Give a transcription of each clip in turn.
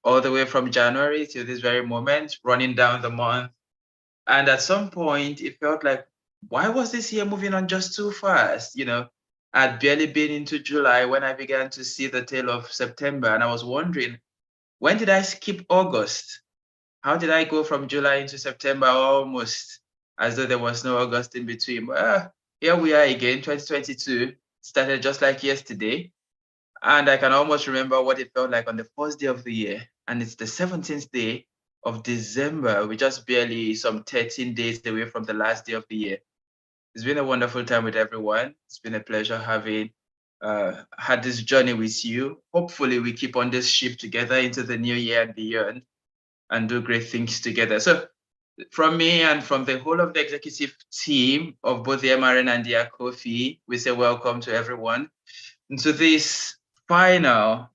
all the way from January to this very moment, running down the month. And at some point, it felt like, why was this year moving on just too fast? I'd barely been into July when I began to see the tail of September. And I was wondering, when did I skip August? How did I go from July into September almost as though there was no August in between? Well, here we are again, 2022, started just like yesterday. And I can almost remember what it felt like on the first day of the year. And it's the 17th day of December. We're just barely some 13 days away from the last day of the year. It's been a wonderful time with everyone. It's been a pleasure having had this journey with you. Hopefully we keep on this ship together into the new year and beyond and do great things together. So from me and from the whole of the executive team of both the MRN and the Kofi, we say welcome to everyone into this final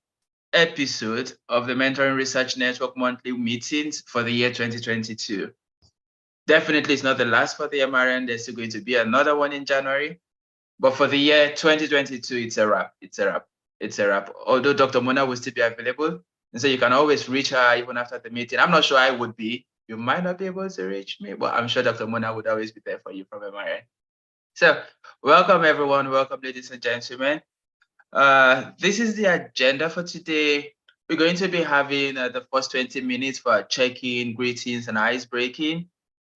episode of the Mentoring Research Network monthly meetings for the year 2022. Definitely it's not the last for the MRN. There's still going to be another one in January. But for the year 2022, it's a wrap. It's a wrap. It's a wrap. Although Dr. Mona will still be available. And so you can always reach her even after the meeting. I'm not sure I would be. You might not be able to reach me, but I'm sure Dr. Mona would always be there for you from MRN. So welcome, everyone. Welcome, ladies and gentlemen. This is the agenda for today. We're going to be having the first 20 minutes for check-in, greetings, and ice-breaking.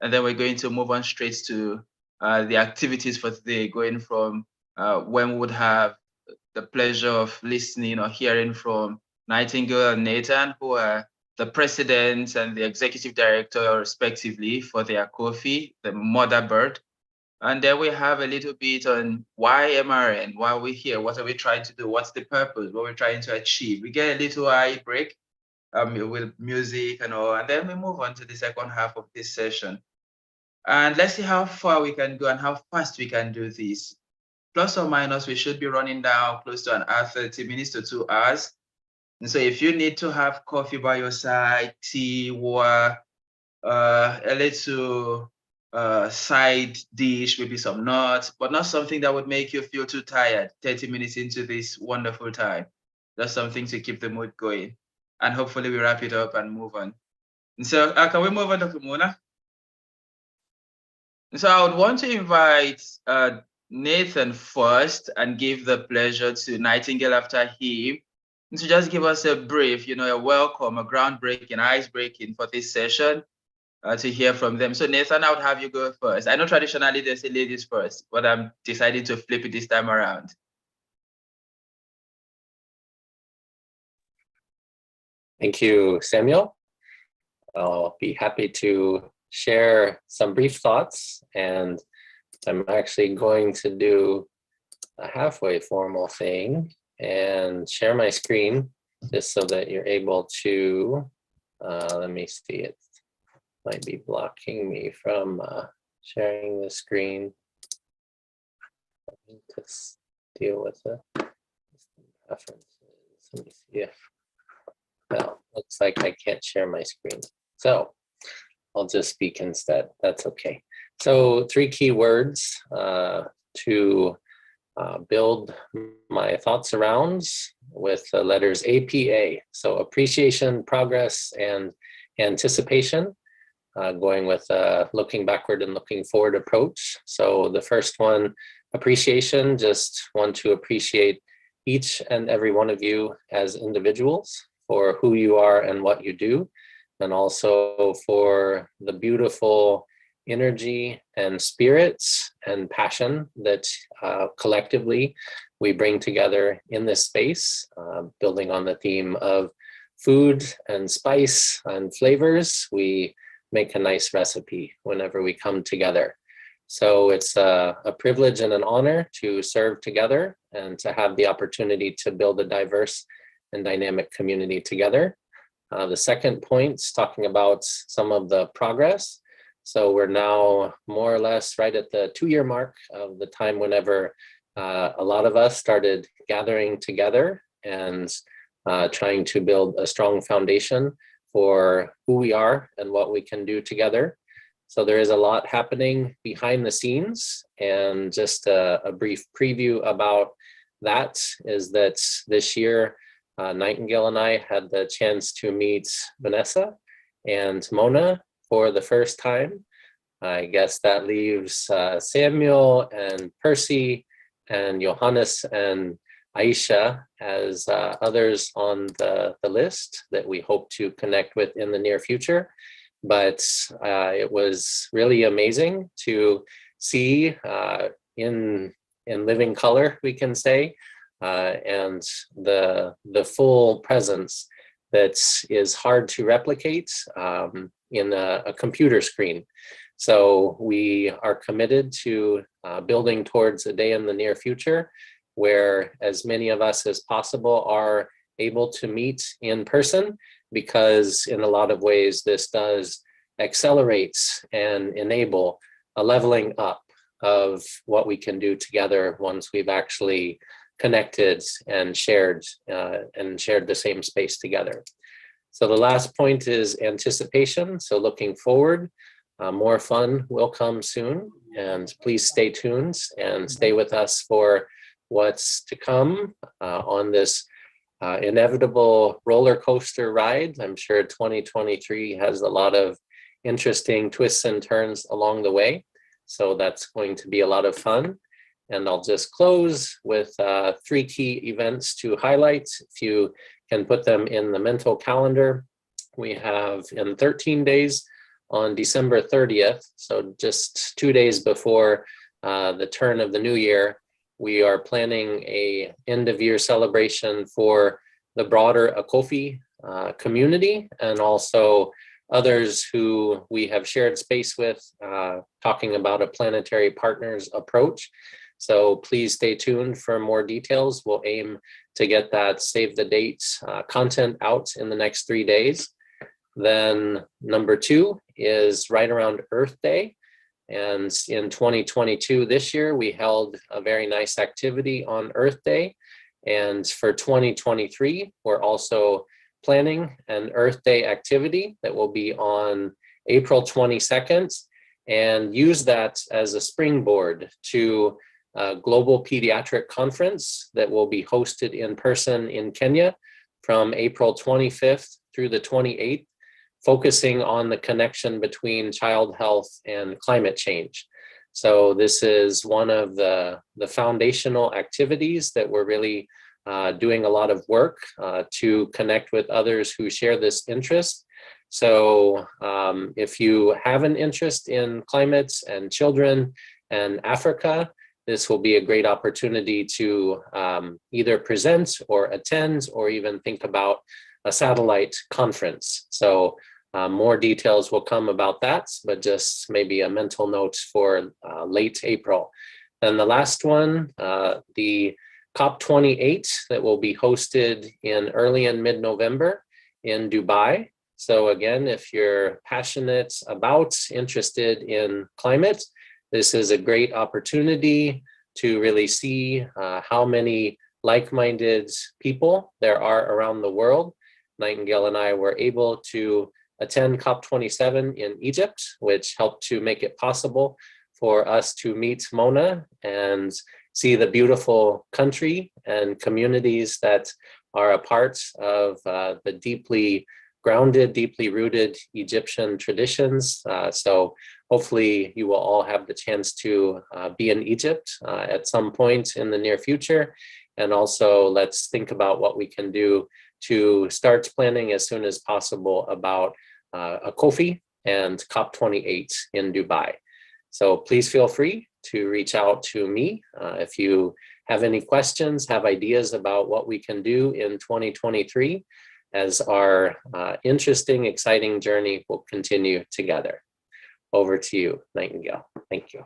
And then we're going to move on straight to the activities for today, going from when we would have the pleasure of listening or hearing from Nightingale and Nathan, who are the president and the executive director, respectively, for their coffee, the mother bird. And then we have a little bit on why MRN, why we're here, what are we trying to do, what's the purpose, what we're trying to achieve. We get a little eye break with music and all, and then we move on to the second half of this session. And let's see how far we can go and how fast we can do this. Plus or minus, we should be running down close to an hour, 30 minutes to 2 hours. And so if you need to have coffee by your side, tea, water, a little side dish, maybe some nuts, but not something that would make you feel too tired 30 minutes into this wonderful time. Just something to keep the mood going. And hopefully we wrap it up and move on. And so can we move on, Dr. Mona? So I would want to invite Nathan first and give the pleasure to Nightingale after him to just give us a brief, a welcome, a groundbreaking, ice-breaking for this session to hear from them. So Nathan, I would have you go first. I know traditionally they say ladies first, but I'm deciding to flip it this time around. Thank you, Samuel. I'll be happy to share some brief thoughts, and I'm actually going to do a halfway formal thing and share my screen just so that you're able to, let me see, it might be blocking me from sharing the screen. I need to deal with the preferences. Let me see if, well, looks like I can't share my screen. So I'll just speak instead. That's okay. So 3 key words to build my thoughts around with the letters APA. So appreciation, progress, and anticipation, going with a looking backward and looking forward approach. So the first one, appreciation, just want to appreciate each and every one of you as individuals for who you are and what you do, and also for the beautiful energy and spirits and passion that collectively we bring together in this space, building on the theme of food and spice and flavors. We make a nice recipe whenever we come together. So it's a privilege and an honor to serve together and to have the opportunity to build a diverse and dynamic community together. The second point is talking about some of the progress. So we're now more or less right at the 2-year mark of the time whenever a lot of us started gathering together and trying to build a strong foundation for who we are and what we can do together. So there is a lot happening behind the scenes, and just a brief preview about that is that this year Nightingale and I had the chance to meet Vanessa and Mona for the first time. I guess that leaves Samuel and Percy and Johannes and Aisha as others on the list that we hope to connect with in the near future. But it was really amazing to see in living color, we can say, and the full presence that is hard to replicate in a computer screen. So we are committed to building towards a day in the near future where as many of us as possible are able to meet in person, because in a lot of ways this does accelerate and enable a leveling up of what we can do together once we've actually connected and shared the same space together. So the last point is anticipation. So looking forward, more fun will come soon, and please stay tuned and stay with us for what's to come on this inevitable roller coaster ride. I'm sure 2023 has a lot of interesting twists and turns along the way. So that's going to be a lot of fun. And I'll just close with 3 key events to highlight. If you can put them in the mental calendar, we have in 13 days on December 30th, so just 2 days before the turn of the new year, we are planning a end of year celebration for the broader Akofi community and also others who we have shared space with, talking about a planetary partners approach. So please stay tuned for more details. We'll aim to get that save the dates content out in the next 3 days. Then number 2 is right around Earth Day. And in 2022, this year, we held a very nice activity on Earth Day. And for 2023, we're also planning an Earth Day activity that will be on April 22nd, and use that as a springboard to a global pediatric conference that will be hosted in person in Kenya from April 25th through the 28th, focusing on the connection between child health and climate change. So this is one of the foundational activities that we're really doing a lot of work to connect with others who share this interest. So if you have an interest in climate and children and Africa, this will be a great opportunity to either present or attend or even think about a satellite conference. So more details will come about that, but just maybe a mental note for late April. Then the last one, the COP28 that will be hosted in early and mid-November in Dubai. So again, if you're passionate about, interested in climate, this is a great opportunity to really see how many like-minded people there are around the world. Nightingale and I were able to attend COP27 in Egypt, which helped to make it possible for us to meet Mona and see the beautiful country and communities that are a part of the deeply grounded, deeply rooted Egyptian traditions. So hopefully you will all have the chance to be in Egypt at some point in the near future. And also let's think about what we can do to start planning as soon as possible about Akofi and COP28 in Dubai. So please feel free to reach out to me if you have any questions, have ideas about what we can do in 2023 as our interesting, exciting journey will continue together. Over to you, Nightingale. Thank you.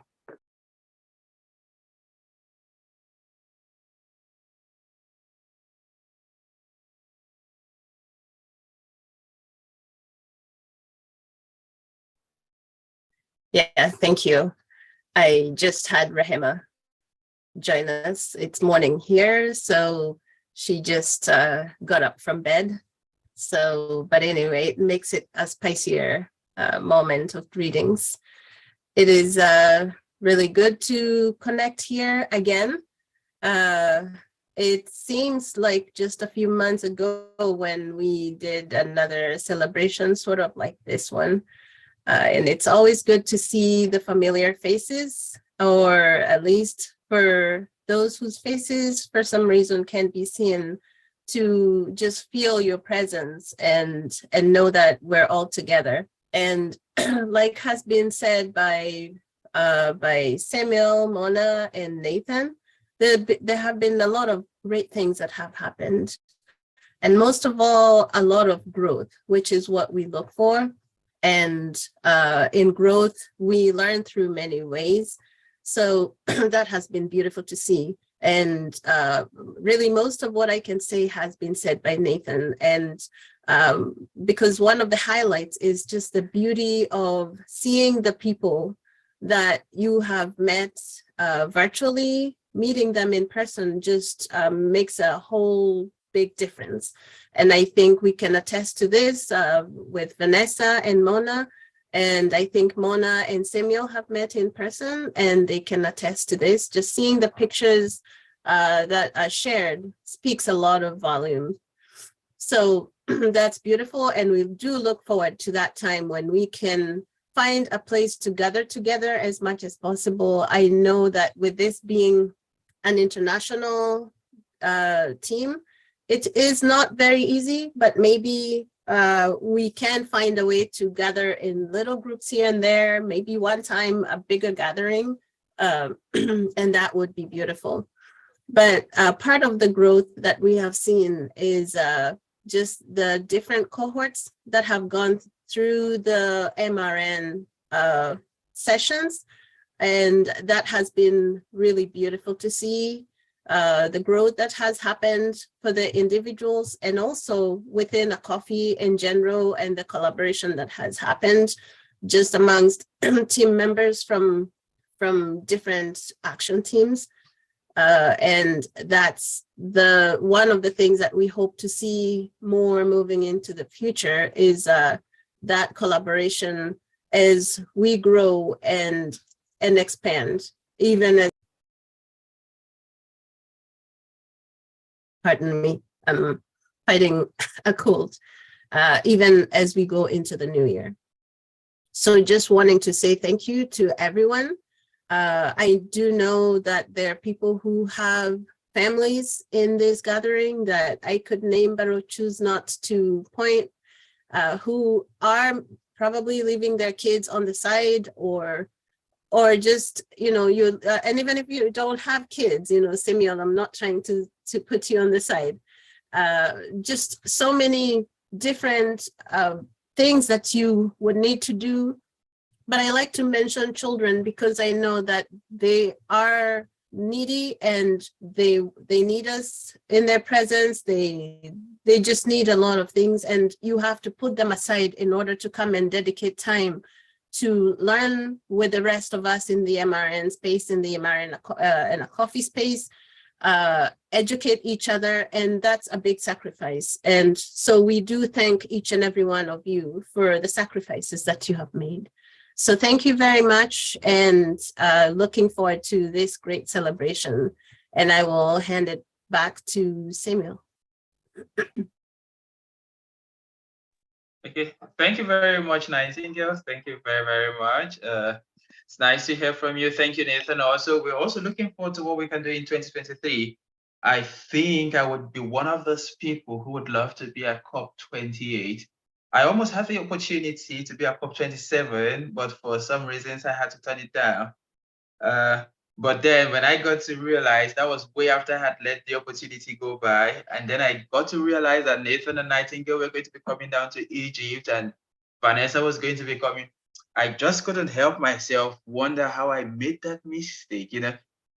Yeah, thank you. I just had Rahima join us. It's morning here, so she just got up from bed. So, but anyway, it makes it a spicier moment of greetings. It is really good to connect here again. it seems like just a few months ago when we did another celebration, sort of like this one. And it's always good to see the familiar faces, or at least for those whose faces for some reason can't be seen, to just feel your presence and know that we're all together. And like has been said by Samuel, Mona, and Nathan, there have been a lot of great things that have happened. And most of all, a lot of growth, which is what we look for. And in growth, we learn through many ways. So that has been beautiful to see. And really, most of what I can say has been said by Nathan. And because one of the highlights is just the beauty of seeing the people that you have met virtually, meeting them in person just makes a whole big difference. And I think we can attest to this with Vanessa and Mona. And I think Mona and Samuel have met in person, and they can attest to this. Just seeing the pictures that are shared speaks a lot of volume. So that's beautiful. And we do look forward to that time when we can find a place to gather together as much as possible. I know that with this being an international team, it is not very easy, but maybe we can find a way to gather in little groups here and there, maybe one time a bigger gathering, and that would be beautiful. But part of the growth that we have seen is just the different cohorts that have gone through the MRN sessions, and that has been really beautiful to see. The growth that has happened for the individuals, and also within a coffee in general, and the collaboration that has happened just amongst team members from different action teams. And that's one of the things that we hope to see more moving into the future, is that collaboration as we grow and expand, even as, pardon me, I'm fighting a cold, even as we go into the new year. So just wanting to say thank you to everyone. I do know that there are people who have families in this gathering that I could name, but I'll choose not to point, who are probably leaving their kids on the side, or just, you, and even if you don't have kids, Simeon, I'm not trying to put you on the side. Just so many different things that you would need to do. But I like to mention children because I know that they are needy and they need us in their presence. They just need a lot of things, and you have to put them aside in order to come and dedicate time to learn with the rest of us in the MRN space, in the MRN in a coffee space, educate each other, and that's a big sacrifice. And so we do thank each and every one of you for the sacrifices that you have made. So thank you very much, and looking forward to this great celebration. And I will hand it back to Samuel. Okay, thank you very much, Nightingale. Thank you very, very much. It's nice to hear from you. Thank you, Nathan. Also, we're also looking forward to what we can do in 2023. I think I would be one of those people who would love to be at COP28. I almost had the opportunity to be at COP27, but for some reasons I had to turn it down. But then when I got to realize, that was way after I had let the opportunity go by. And then I got to realize that Nathan and Nightingale were going to be coming down to Egypt, and Vanessa was going to be coming. I just couldn't help myself wonder how I made that mistake.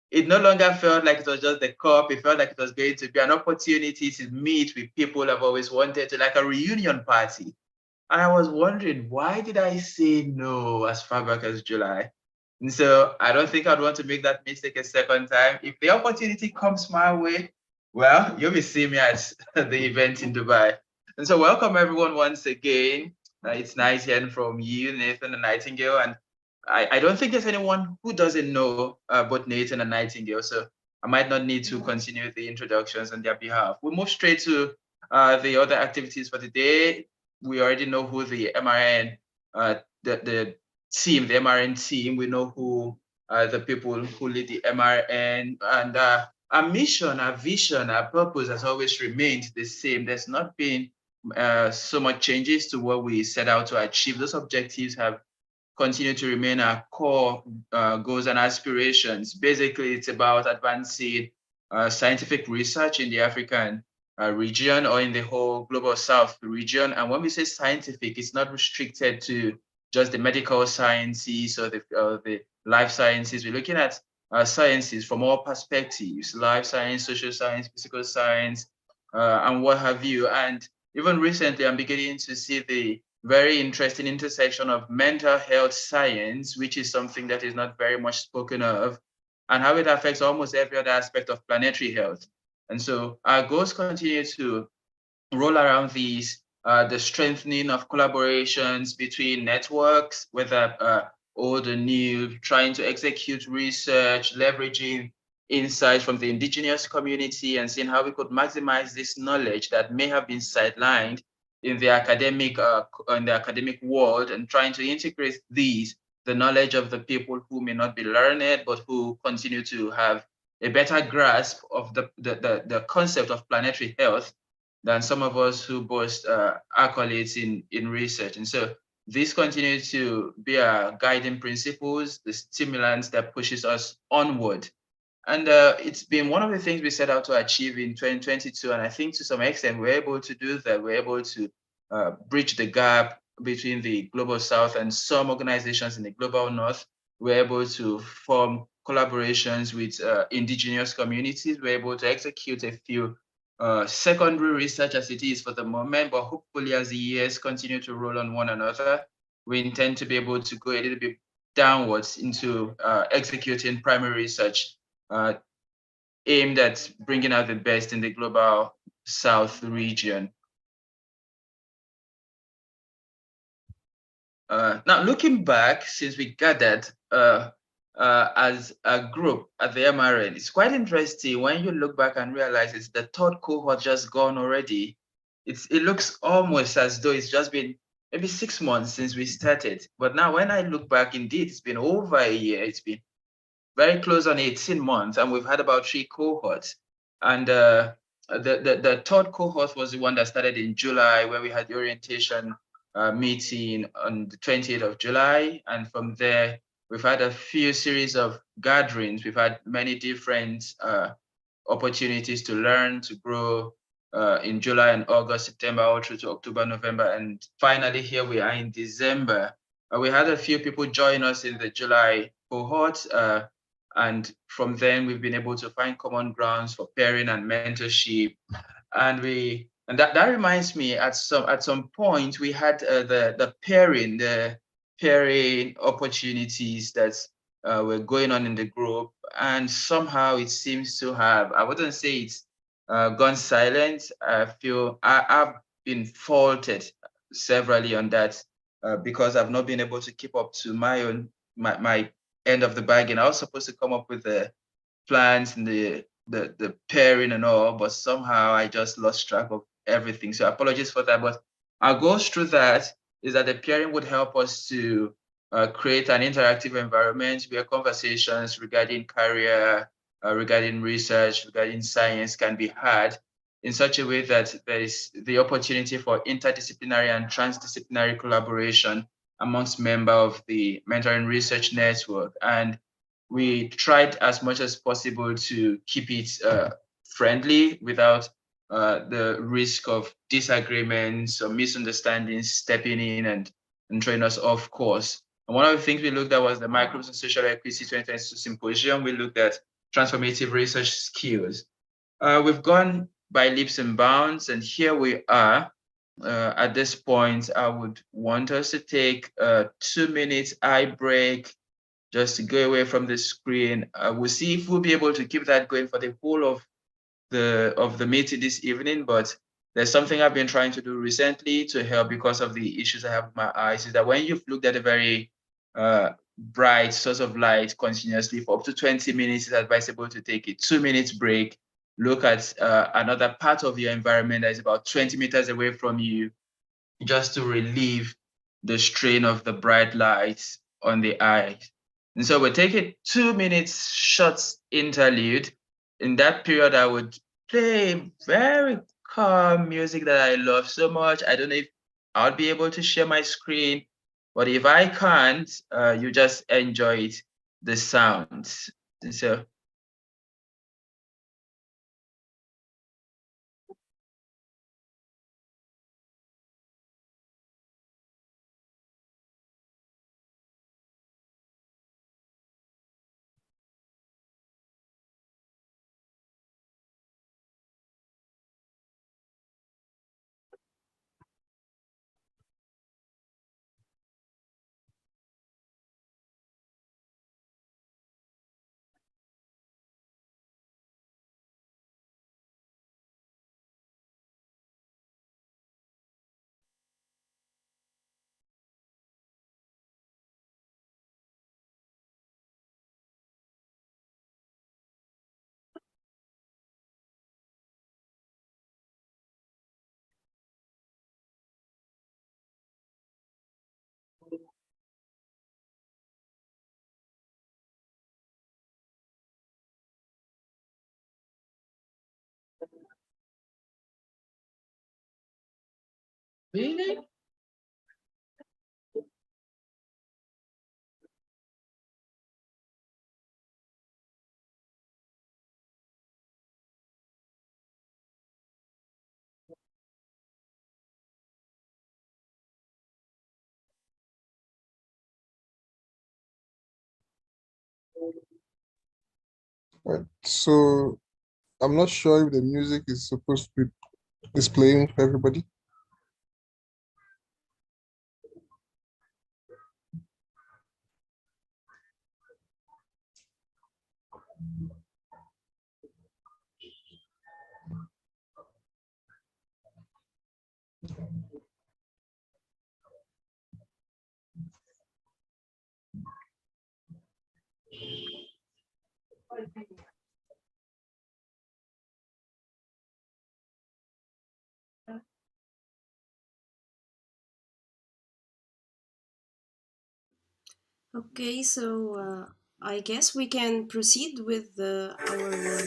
It no longer felt like it was just the COP. It felt like it was going to be an opportunity to meet with people I've always wanted to, like a reunion party. And I was wondering, why did I say no as far back as July? And so I don't think I'd want to make that mistake a second time. If the opportunity comes my way, well, you'll be seeing me at the event in Dubai. And so welcome everyone once again. It's nice hearing from you, Nathan and Nightingale. And I don't think there's anyone who doesn't know both Nathan and Nightingale. So I might not need to continue the introductions on their behalf. We'll move straight to the other activities for the day. We already know who the MRN, the team, the MRN team. We know who the people who lead the MRN, and our mission, our vision, our purpose has always remained the same. There's not been so much changes to what we set out to achieve. Those objectives have continued to remain our core goals and aspirations. Basically, it's about advancing scientific research in the African region or in the whole global South region. And when we say scientific, it's not restricted to just the medical sciences or the life sciences. We're looking at sciences from all perspectives: life science, social science, physical science, and what have you. And even recently, I'm beginning to see the very interesting intersection of mental health science, which is something that is not very much spoken of, and how it affects almost every other aspect of planetary health. And so our goals continue to roll around these, the strengthening of collaborations between networks, whether old or new, trying to execute research, leveraging insights from the indigenous community, and seeing how we could maximize this knowledge that may have been sidelined in the academic world, and trying to integrate the knowledge of the people who may not be learned, but who continue to have a better grasp of the concept of planetary health than some of us who boast accolades in research. And so these continue to be our guiding principles, the stimulants that pushes us onward. And it's been one of the things we set out to achieve in 2022. And I think to some extent, we're able to do that. We're able to bridge the gap between the global South and some organizations in the global North. We're able to form collaborations with indigenous communities. We're able to execute a few secondary research as it is for the moment, but hopefully as the years continue to roll on one another, we intend to be able to go a little bit downwards into executing primary research aimed at bringing out the best in the global South region. Now, looking back, since we gathered as a group at the MRN, it's quite interesting when you look back and realize it's the third cohort just gone already. It looks almost as though it's just been maybe 6 months since we started. But now when I look back, indeed, it's been over a year. It's been very close on 18 months, and we've had about 3 cohorts. And the third cohort was the one that started in July, where we had the orientation meeting on the 28th of July. And from there, we've had a few series of gatherings. We've had many different opportunities to learn, to grow in July and August, September, all through to October, November. And finally, here we are in December. We had a few people join us in the July cohort. And from then, we've been able to find common grounds for pairing and mentorship. And that reminds me, at some point, we had the pairing opportunities that were going on in the group. And somehow it seems to have, I wouldn't say it's gone silent. I feel I've been faulted severally on that because I've not been able to keep up to my end of the bargain. I was supposed to come up with the plans and the pairing and all, but somehow I just lost track of everything. So apologies for that. But our goals through that is that the pairing would help us to create an interactive environment where conversations regarding career, regarding research, regarding science can be had in such a way that there is the opportunity for interdisciplinary and transdisciplinary collaboration amongst members of the Mentoring Research Network. And we tried as much as possible to keep it friendly without the risk of disagreements or misunderstandings stepping in and throwing us off course. And one of the things we looked at was the Microbes and Social Equity 2022 Symposium. We looked at transformative research skills. We've gone by leaps and bounds, and here we are. At this point, I would want us to take a 2-minute eye break, just to go away from the screen. We'll see if we'll be able to keep that going for the whole of the meeting this evening. But there's something I've been trying to do recently to help because of the issues I have with my eyes, is that when you've looked at a very bright source of light continuously for up to 20 minutes, it's advisable to take a 2 minutes break. Look at another part of your environment that is about 20 meters away from you, just to relieve the strain of the bright lights on the eyes. And so we'll take a 2 minutes short interlude. In that period, I would play very calm music that I love so much. I don't know if I'll be able to share my screen, but if I can't, you just enjoy it, the sounds. And so really? Right. So I'm not sure if the music is supposed to be displaying for everybody. Okay, so I guess we can proceed with our.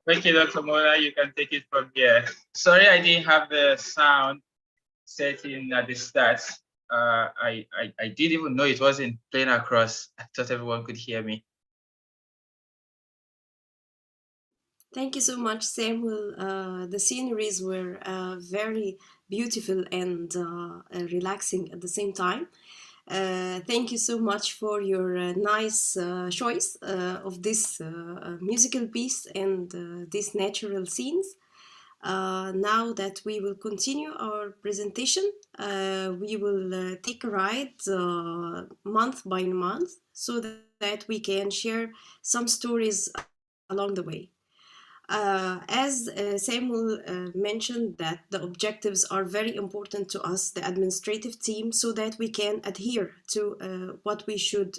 Thank you, Dr. Mona. You can take it from here. Sorry, I didn't have the sound setting at the start. I didn't even know it wasn't playing across. I thought everyone could hear me. Thank you so much, Samuel. The sceneries were very beautiful and relaxing at the same time. Thank you so much for your nice choice of this musical piece and these natural scenes. Now that we will continue our presentation, we will take a ride month by month so that we can share some stories along the way. As Samuel mentioned, that the objectives are very important to us, the administrative team, so that we can adhere to what we should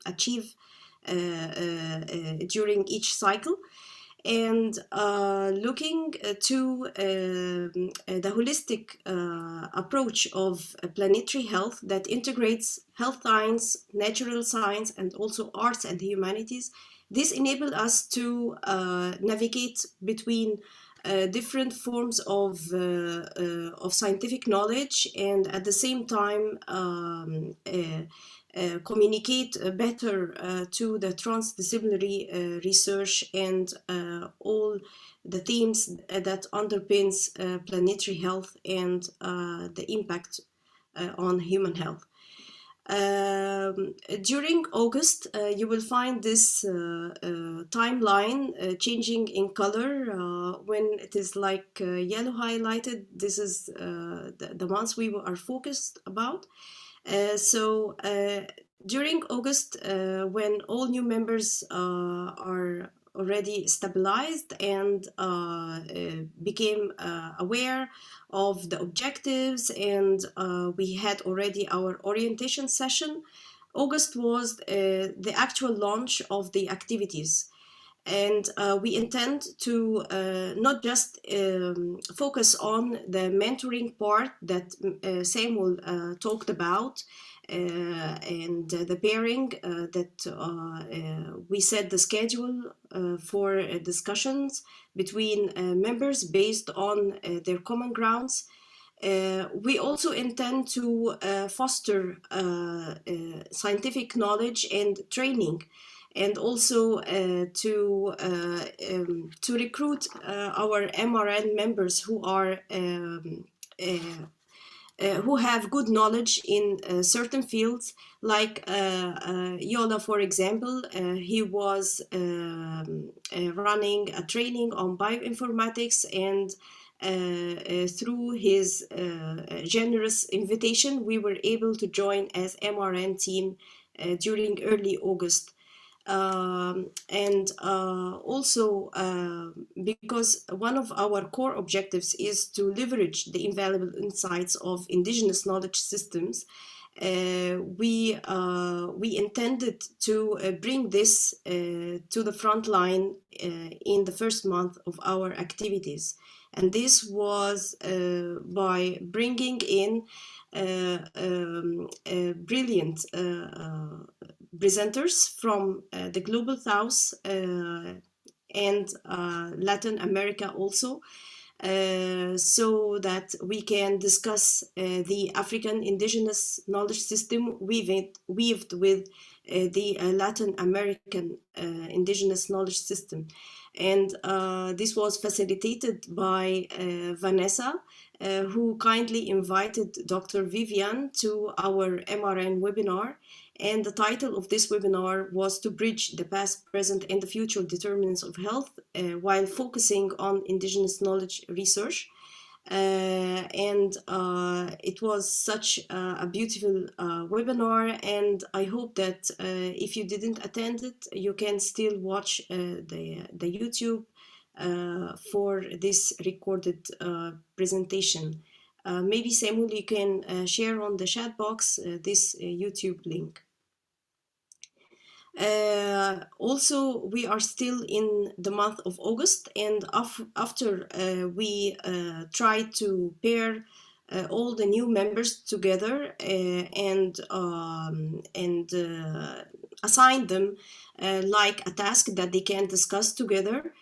achieve during each cycle. And looking to the holistic approach of planetary health that integrates health science, natural science, and also arts and humanities, this enabled us to navigate between different forms of scientific knowledge, and at the same time communicate better to the transdisciplinary research and all the themes that underpins planetary health and the impact on human health. During August, you will find this timeline changing in color. When it is like yellow highlighted, this is the months we are focused about. So during August, when all new members are already stabilized and became aware of the objectives, and we had already our orientation session, August was the actual launch of the activities. And we intend to not just focus on the mentoring part that Samuel talked about, and the pairing that we set the schedule for discussions between members based on their common grounds. We also intend to foster scientific knowledge and training, and also to recruit our MRN members who are who have good knowledge in certain fields, like Yola, for example. He was running a training on bioinformatics, and through his generous invitation, we were able to join as MRN team during early August. And also because one of our core objectives is to leverage the invaluable insights of indigenous knowledge systems, we intended to bring this to the front line in the first month of our activities. And this was by bringing in brilliant presenters from the Global South and Latin America also, so that we can discuss the African indigenous knowledge system weaved with the Latin American indigenous knowledge system. And this was facilitated by Vanessa, who kindly invited Dr. Vivian to our MRN webinar. And the title of this webinar was to bridge the past, present, and the future determinants of health while focusing on indigenous knowledge research. And it was such a beautiful webinar, and I hope that if you didn't attend it, you can still watch the YouTube for this recorded presentation. Maybe Samuel, you can share on the chat box this YouTube link. Also, we are still in the month of August, and after we try to pair all the new members together and assign them like a task that they can discuss together,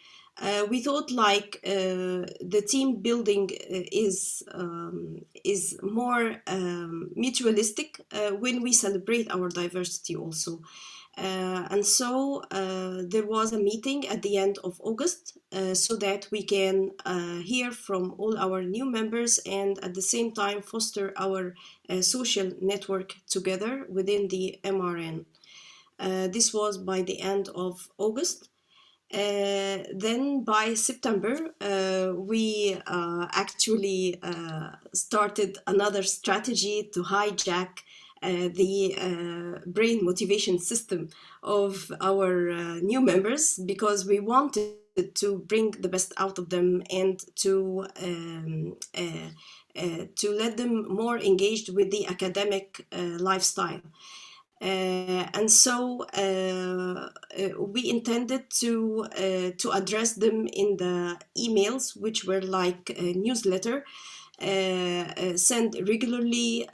we thought like the team building is more mutualistic when we celebrate our diversity also. And so there was a meeting at the end of August so that we can hear from all our new members and at the same time foster our social network together within the MRN. This was by the end of August. Then by September, we actually started another strategy to hijack the brain motivation system of our new members, because we wanted to bring the best out of them and to let them more engaged with the academic lifestyle. And so we intended to address them in the emails, which were like a newsletter sent regularly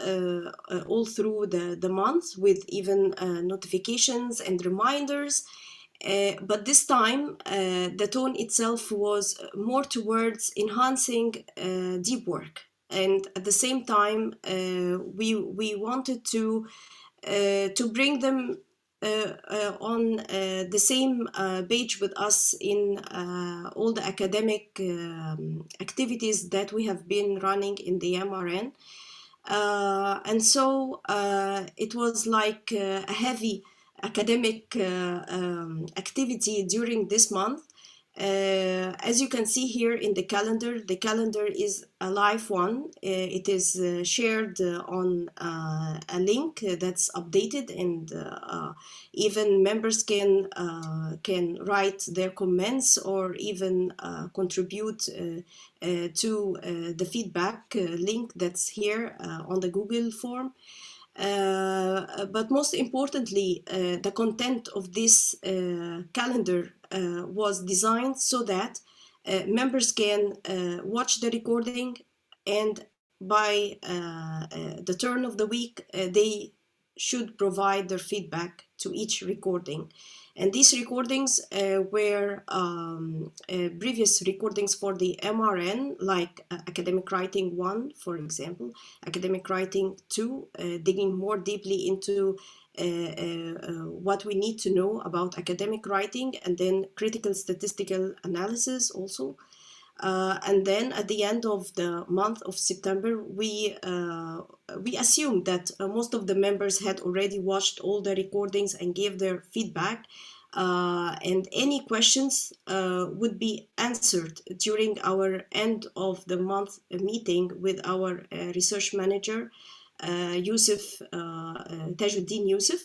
all through the month, with even notifications and reminders. But this time, the tone itself was more towards enhancing deep work. And at the same time, we wanted to bring them on the same page with us in all the academic activities that we have been running in the MRN. And so it was like a heavy academic activity during this month. As you can see here in the calendar is a live one. It is shared on a link that's updated, and even members can write their comments or even contribute to the feedback link that's here on the Google form. But most importantly, the content of this calendar was designed so that members can watch the recording, and by the turn of the week, they should provide their feedback to each recording. And these recordings were previous recordings for the MRN, like Academic Writing 1, for example, Academic Writing 2, digging more deeply into what we need to know about academic writing, and then critical statistical analysis also. And then at the end of the month of September, we assumed that most of the members had already watched all the recordings and gave their feedback, and any questions would be answered during our end of the month meeting with our research manager, Yusuf, Tajuddin Yusuf,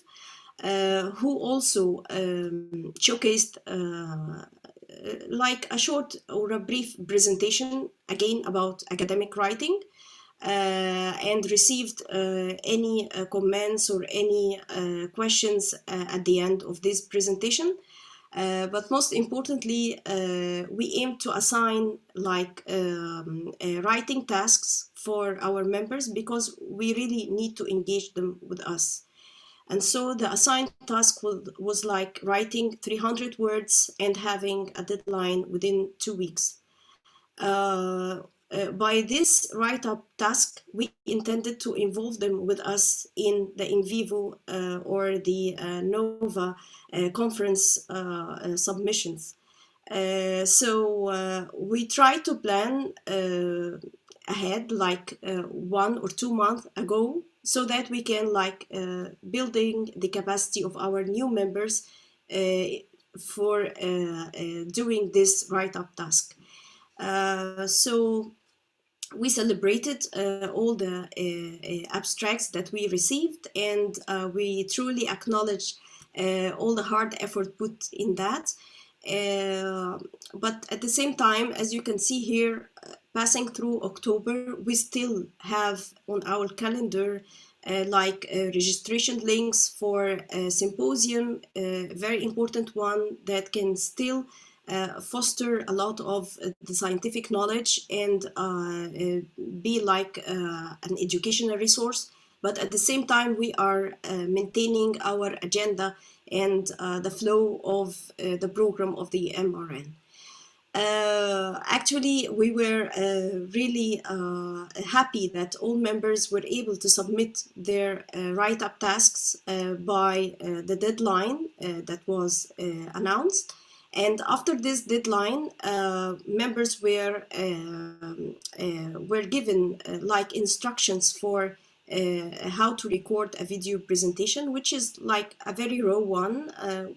who also showcased like a short or a brief presentation again about academic writing, and received any comments or any questions at the end of this presentation. But most importantly, we aim to assign like writing tasks for our members, because we really need to engage them with us. And so the assigned task was like writing 300 words and having a deadline within 2 weeks. By this write-up task, we intended to involve them with us in the in vivo or the NOVA conference submissions. So we try to plan ahead, like 1 or 2 months ago, so that we can like building the capacity of our new members for doing this write-up task. So we celebrated all the abstracts that we received, and we truly acknowledge all the hard effort put in that. But at the same time, as you can see here, passing through October, we still have on our calendar like registration links for a symposium, a very important one that can still foster a lot of the scientific knowledge and be like an educational resource. But at the same time, we are maintaining our agenda and the flow of the program of the MRN. Actually, we were really happy that all members were able to submit their write-up tasks by the deadline that was announced. And after this deadline, members were given like instructions for how to record a video presentation, which is like a very raw one.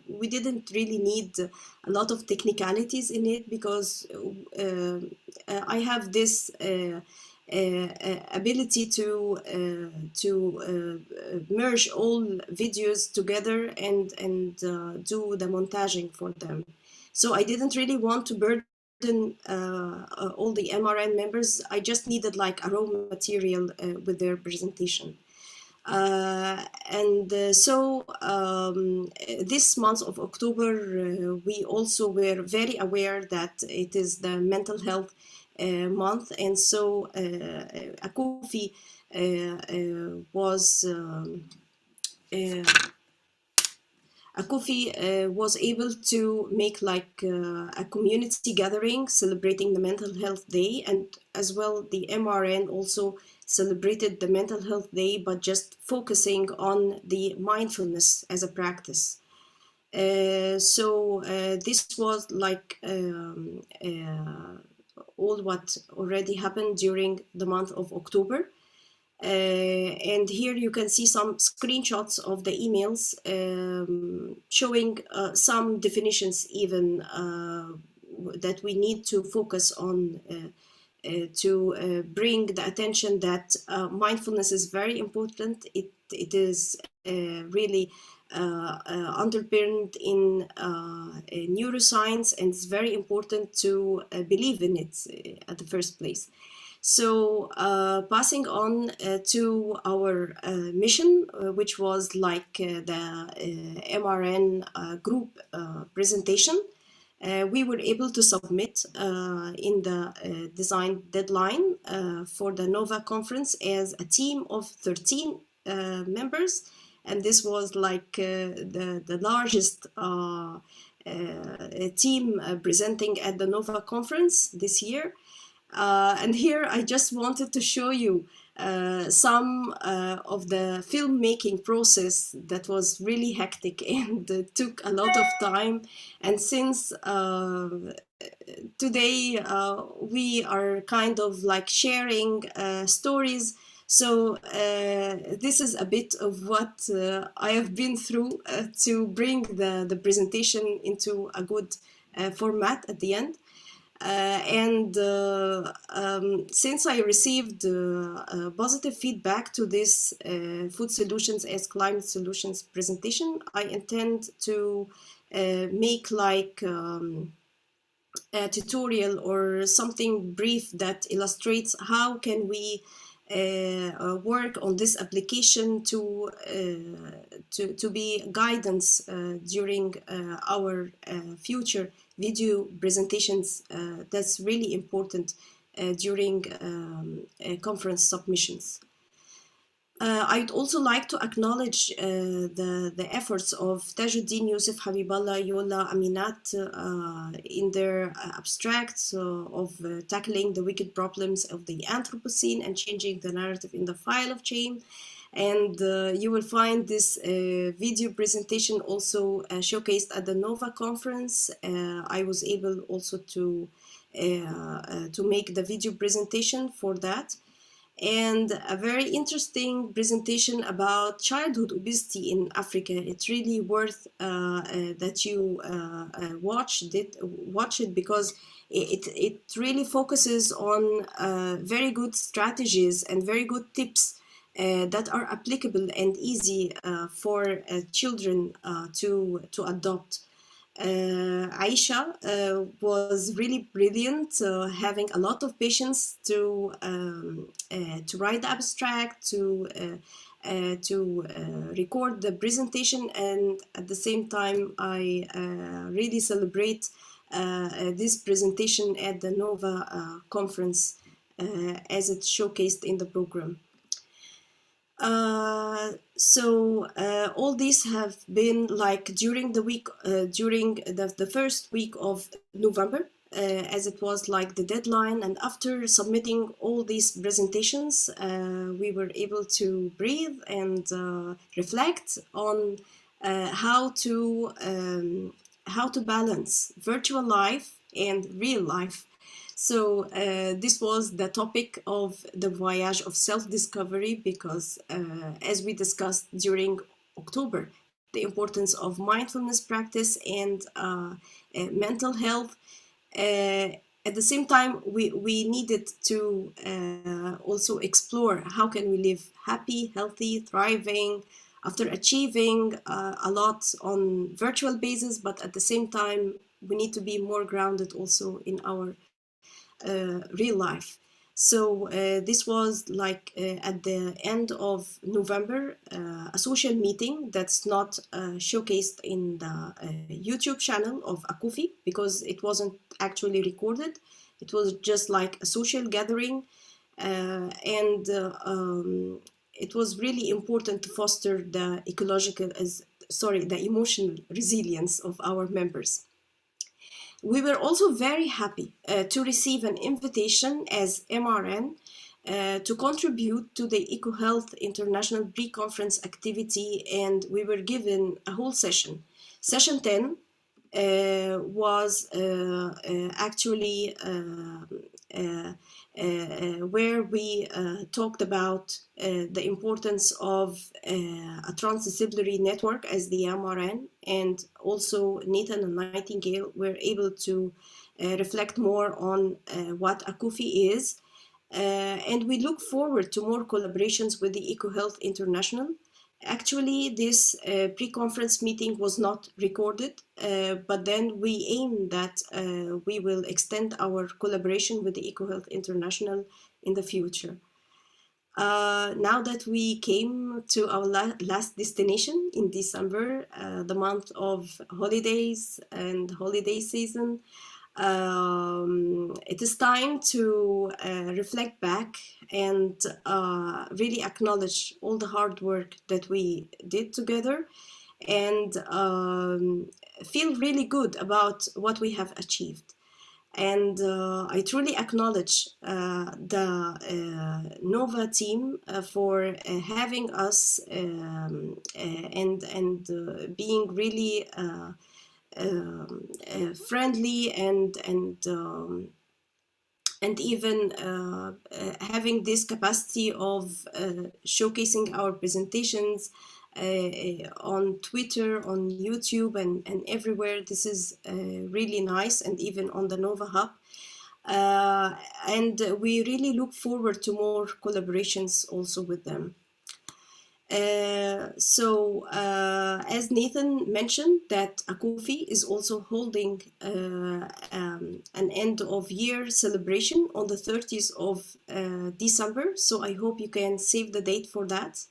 We didn't really need a lot of technicalities in it, because I have this ability to merge all videos together and do the montaging for them. So I didn't really want to burden all the MRN members. I just needed like a raw material with their presentation. This month of October, we also were very aware that it is the mental health month, and so a coffee was was able to make like a community gathering celebrating the Mental Health Day, and as well the MRN also celebrated the Mental Health Day, but just focusing on the mindfulness as a practice. This was like all what already happened during the month of October. And here you can see some screenshots of the emails showing some definitions even that we need to focus on to bring the attention that mindfulness is very important. It is really underpinned in neuroscience, and it's very important to believe in it at the first place. So passing on to our mission, which was like the MRN group presentation, we were able to submit in the design deadline for the NOVA conference as a team of 13 members. And this was like the largest team presenting at the NOVA conference this year. And here I just wanted to show you some of the filmmaking process that was really hectic and took a lot of time. And since today we are kind of like sharing stories, so this is a bit of what I have been through to bring the presentation into a good format at the end. Since I received positive feedback to this Food Solutions as Climate Solutions presentation, I intend to make like a tutorial or something brief that illustrates how can we work on this application to be guidance during our future video presentations. That's really important during conference submissions. I'd also like to acknowledge the efforts of Tajuddin, Yusuf, Habiballah, Yola, Aminat in their abstracts of tackling the wicked problems of the Anthropocene and changing the narrative in the file of shame. And you will find this video presentation also showcased at the NOVA conference. I was able also to make the video presentation for that. And a very interesting presentation about childhood obesity in Africa. It's really worth that you watch it, because it really focuses on very good strategies and very good tips that are applicable and easy for children to adopt. Aisha was really brilliant, having a lot of patience to write the abstract, to record the presentation, and at the same time I really celebrate this presentation at the NOVA conference as it's showcased in the program. All these have been like during the week, during the first week of November, as it was like the deadline. And after submitting all these presentations, we were able to breathe and reflect on how to balance virtual life and real life. So this was the topic of the voyage of self-discovery, because as we discussed during October, the importance of mindfulness practice and mental health. At the same time, we needed to also explore how can we live happy, healthy, thriving, after achieving a lot on virtual basis, but at the same time we need to be more grounded also in our real life. So this was like at the end of November, a social meeting that's not showcased in the YouTube channel of Akufi, because it wasn't actually recorded. It was just like a social gathering, and it was really important to foster the the emotional resilience of our members. We were also very happy to receive an invitation as MRN to contribute to the EcoHealth International Pre-Conference activity, and we were given a whole session. Session 10 was actually where we talked about the importance of a transdisciplinary network as the MRN, and also Nathan and Nightingale were able to reflect more on what Akufi is. And we look forward to more collaborations with the EcoHealth International. Actually, this pre-conference meeting was not recorded, but then we aim that we will extend our collaboration with the EcoHealth International in the future. Now that we came to our last destination in December, the month of holidays and holiday season, it is time to reflect back and really acknowledge all the hard work that we did together, and feel really good about what we have achieved. And I truly acknowledge the Nova team for having us and being really friendly and even having this capacity of showcasing our presentations on Twitter, on YouTube, and everywhere. This is really nice, and even on the Nova Hub. And we really look forward to more collaborations also with them. As Nathan mentioned, that Akufi is also holding an end of year celebration on the 30th of December. So I hope you can save the date for that.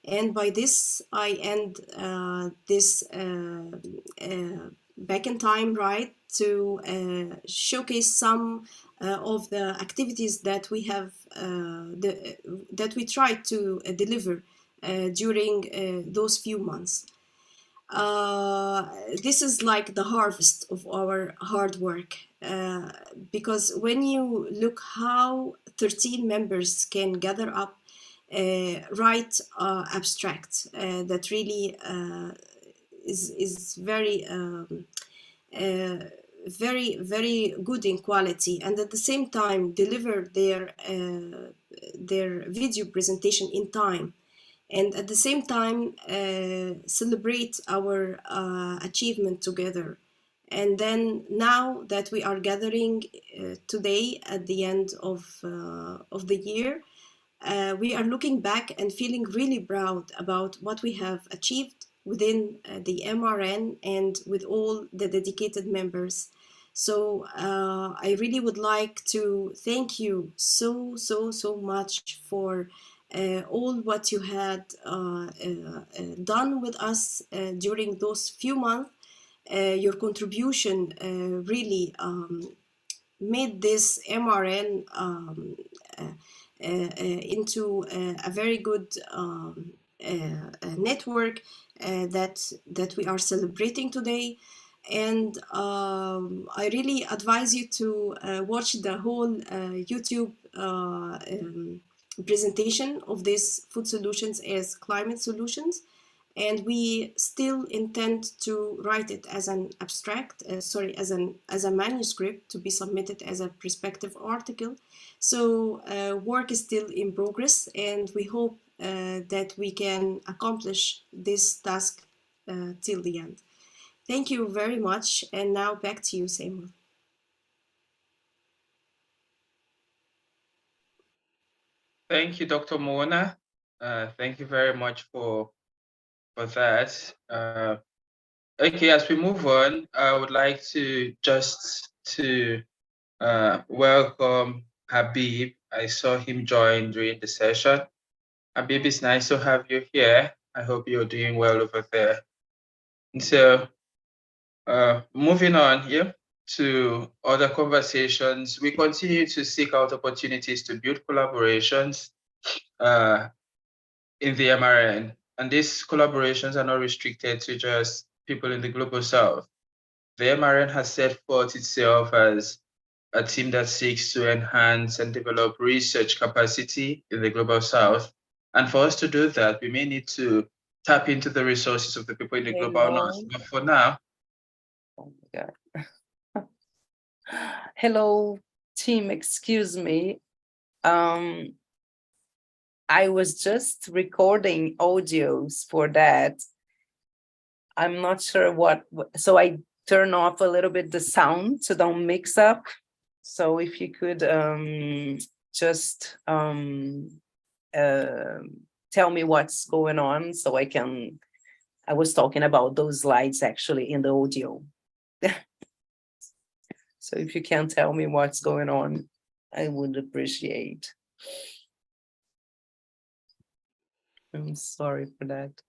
And by this, I end this back in time ride to showcase some of the activities that we have that we tried to deliver during those few months. This is like the harvest of our hard work, because when you look how 13 members can gather up, write abstract that really is very very good in quality, and at the same time deliver their video presentation in time, and at the same time celebrate our achievement together. And then now that we are gathering today at the end of the year, we are looking back and feeling really proud about what we have achieved within the MRN and with all the dedicated members. So I really would like to thank you so much for all what you had done with us during those few months. Your contribution really made this MRN into a very good network that we are celebrating today. And I really advise you to watch the whole YouTube presentation of this food solutions as climate solutions. And we still intend to write it as an abstract, as a manuscript to be submitted as a perspective article. So work is still in progress, and we hope that we can accomplish this task till the end. Thank you very much, and now back to you, Samuel. Thank you, Dr. Mona. Thank you very much for that. Okay, as we move on, I would like to welcome Habib. I saw him join during the session. Habib, it's nice to have you here. I hope you're doing well over there. And so, moving on here to other conversations, we continue to seek out opportunities to build collaborations in the MRN. And these collaborations are not restricted to just people in the Global South. The MRN has set forth itself as a team that seeks to enhance and develop research capacity in the Global South. And for us to do that, we may need to tap into the resources of the people in the Global North. Hello. But for now, Oh my God. Hello, team. Excuse me. I was just recording audios for that. I'm not sure so I turn off a little bit the sound so don't mix up. So if you could just tell me what's going on so I was talking about those slides actually in the audio. So if you can tell me what's going on, I would appreciate. I'm sorry for that.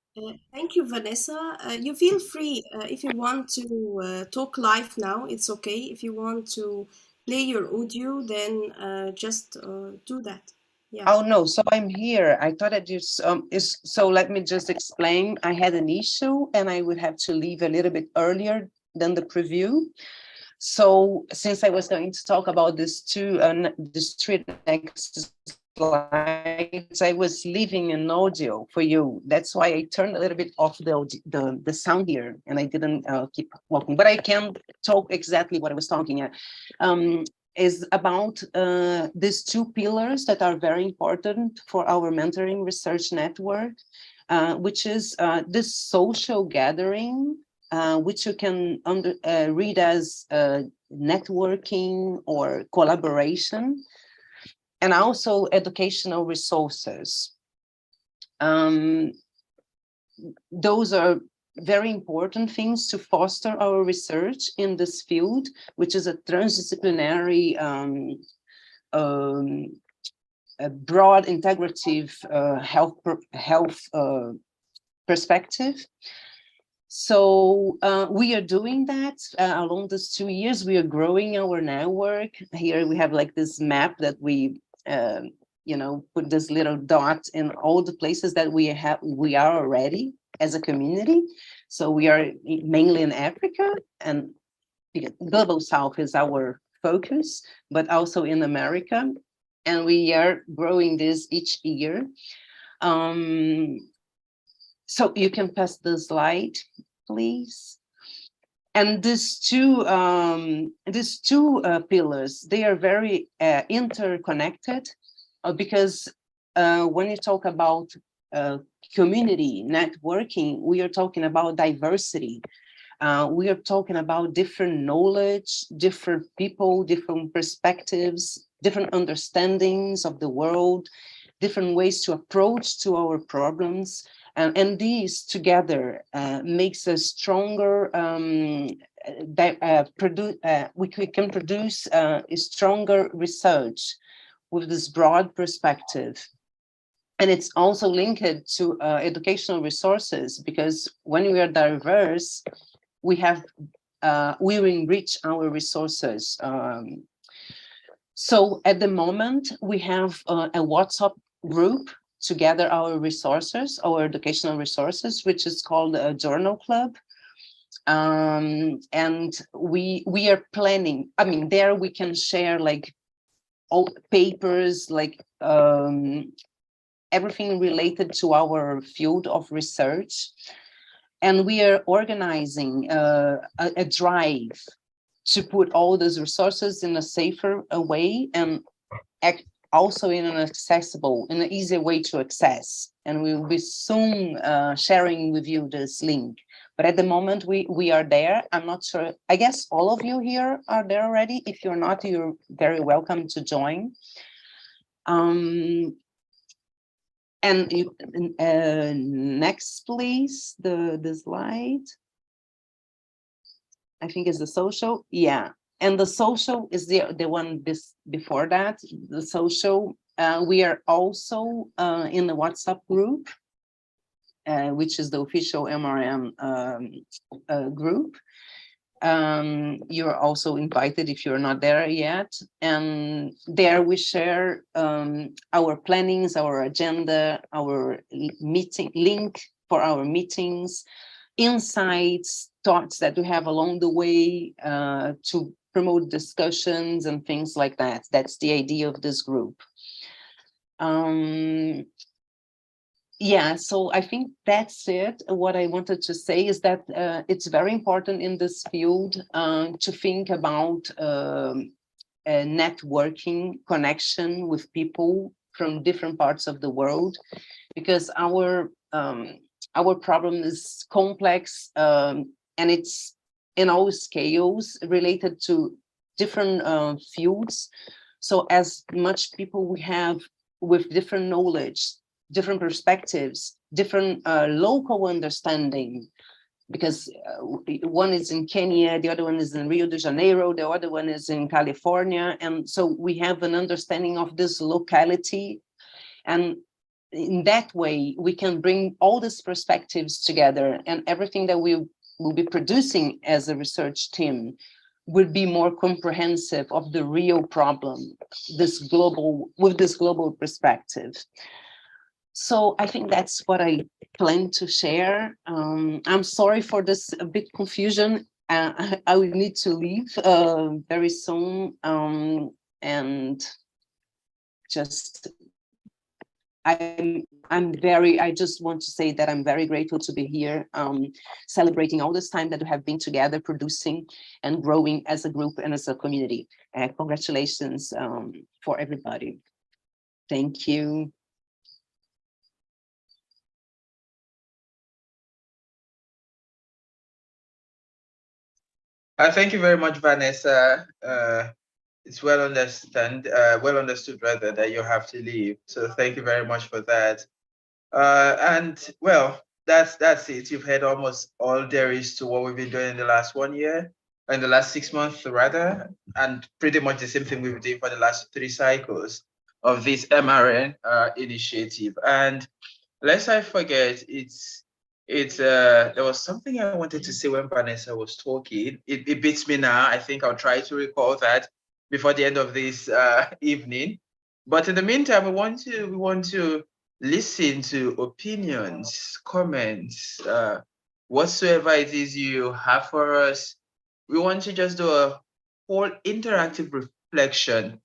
Thank you, Vanessa. You feel free if you want to talk live now, it's okay. If you want to play your audio, then just do that. Yeah. Oh no, so I'm here. I thought that is so let me just explain. I had an issue and I would have to leave a little bit earlier than the preview. So since I was going to talk about these three next slides, I was leaving an audio for you. That's why I turned a little bit off the sound here and I didn't keep walking, but I can talk exactly what I was talking at. Is about these two pillars that are very important for our mentoring research network, which is this social gathering, which you can read as networking or collaboration, and also educational resources. Those are very important things to foster our research in this field, which is a transdisciplinary, a broad, integrative health perspective. So we are doing that along these 2 years. We are growing our network. Here we have like this map that we, put this little dot in all the places that we are already as a community. So we are mainly in Africa, and Global South is our focus, but also in America. And we are growing this each year. So you can pass the slide, please. And these two pillars, they are very interconnected because when you talk about community networking, we are talking about diversity. We are talking about different knowledge, different people, different perspectives, different understandings of the world, different ways to approach to our problems. And these together makes us stronger, we can produce a stronger research with this broad perspective. And it's also linked to educational resources, because when we are diverse, we enrich our resources. So at the moment, we have a WhatsApp group to gather our resources, our educational resources, which is called a Journal Club. And we are planning, there we can share like all papers, like everything related to our field of research. And we are organizing a drive to put all those resources in a safer way and also in an easier way to access. And we will be soon sharing with you this link. But at the moment we are there. I'm not sure, I guess all of you here are there already. If you're not, you're very welcome to join. And next, please, the slide. I think is the social. Yeah. And the social is the one before that, the social. We are also in the WhatsApp group, which is the official MRN group. You're also invited if you're not there yet. And there we share our plannings, our agenda, our meeting link for our meetings, insights, thoughts that we have along the way to promote discussions and things like that. That's the idea of this group. Yeah, so I think that's it. What I wanted to say is that it's very important in this field to think about networking, connection with people from different parts of the world, because our problem is complex and it's in all scales related to different fields. So as much people we have with different knowledge, different perspectives, different local understanding, because one is in Kenya, the other one is in Rio de Janeiro, the other one is in California. And so we have an understanding of this locality. And in that way, we can bring all these perspectives together, and everything that we will be producing as a research team will be more comprehensive of the real problem, with this global perspective. So I think that's what I plan to share. I'm sorry for this a bit confusion. I will need to leave very soon. And just, I just want to say that I'm very grateful to be here, celebrating all this time that we have been together, producing and growing as a group and as a community. Congratulations for everybody. Thank you. Thank you very much, Vanessa. It's well understood rather that you have to leave. So thank you very much for that. And well, that's it. You've heard almost all there is to what we've been doing in the last 1 year, in the last 6 months rather, and pretty much the same thing we've been doing for the last 3 cycles of this MRN initiative. And lest I forget, there was something I wanted to say when Vanessa was talking. It beats me now. I think I'll try to recall that before the end of this evening. But in the meantime, we want to listen to opinions, comments, whatsoever it is you have for us. We want to just do a whole interactive reflection.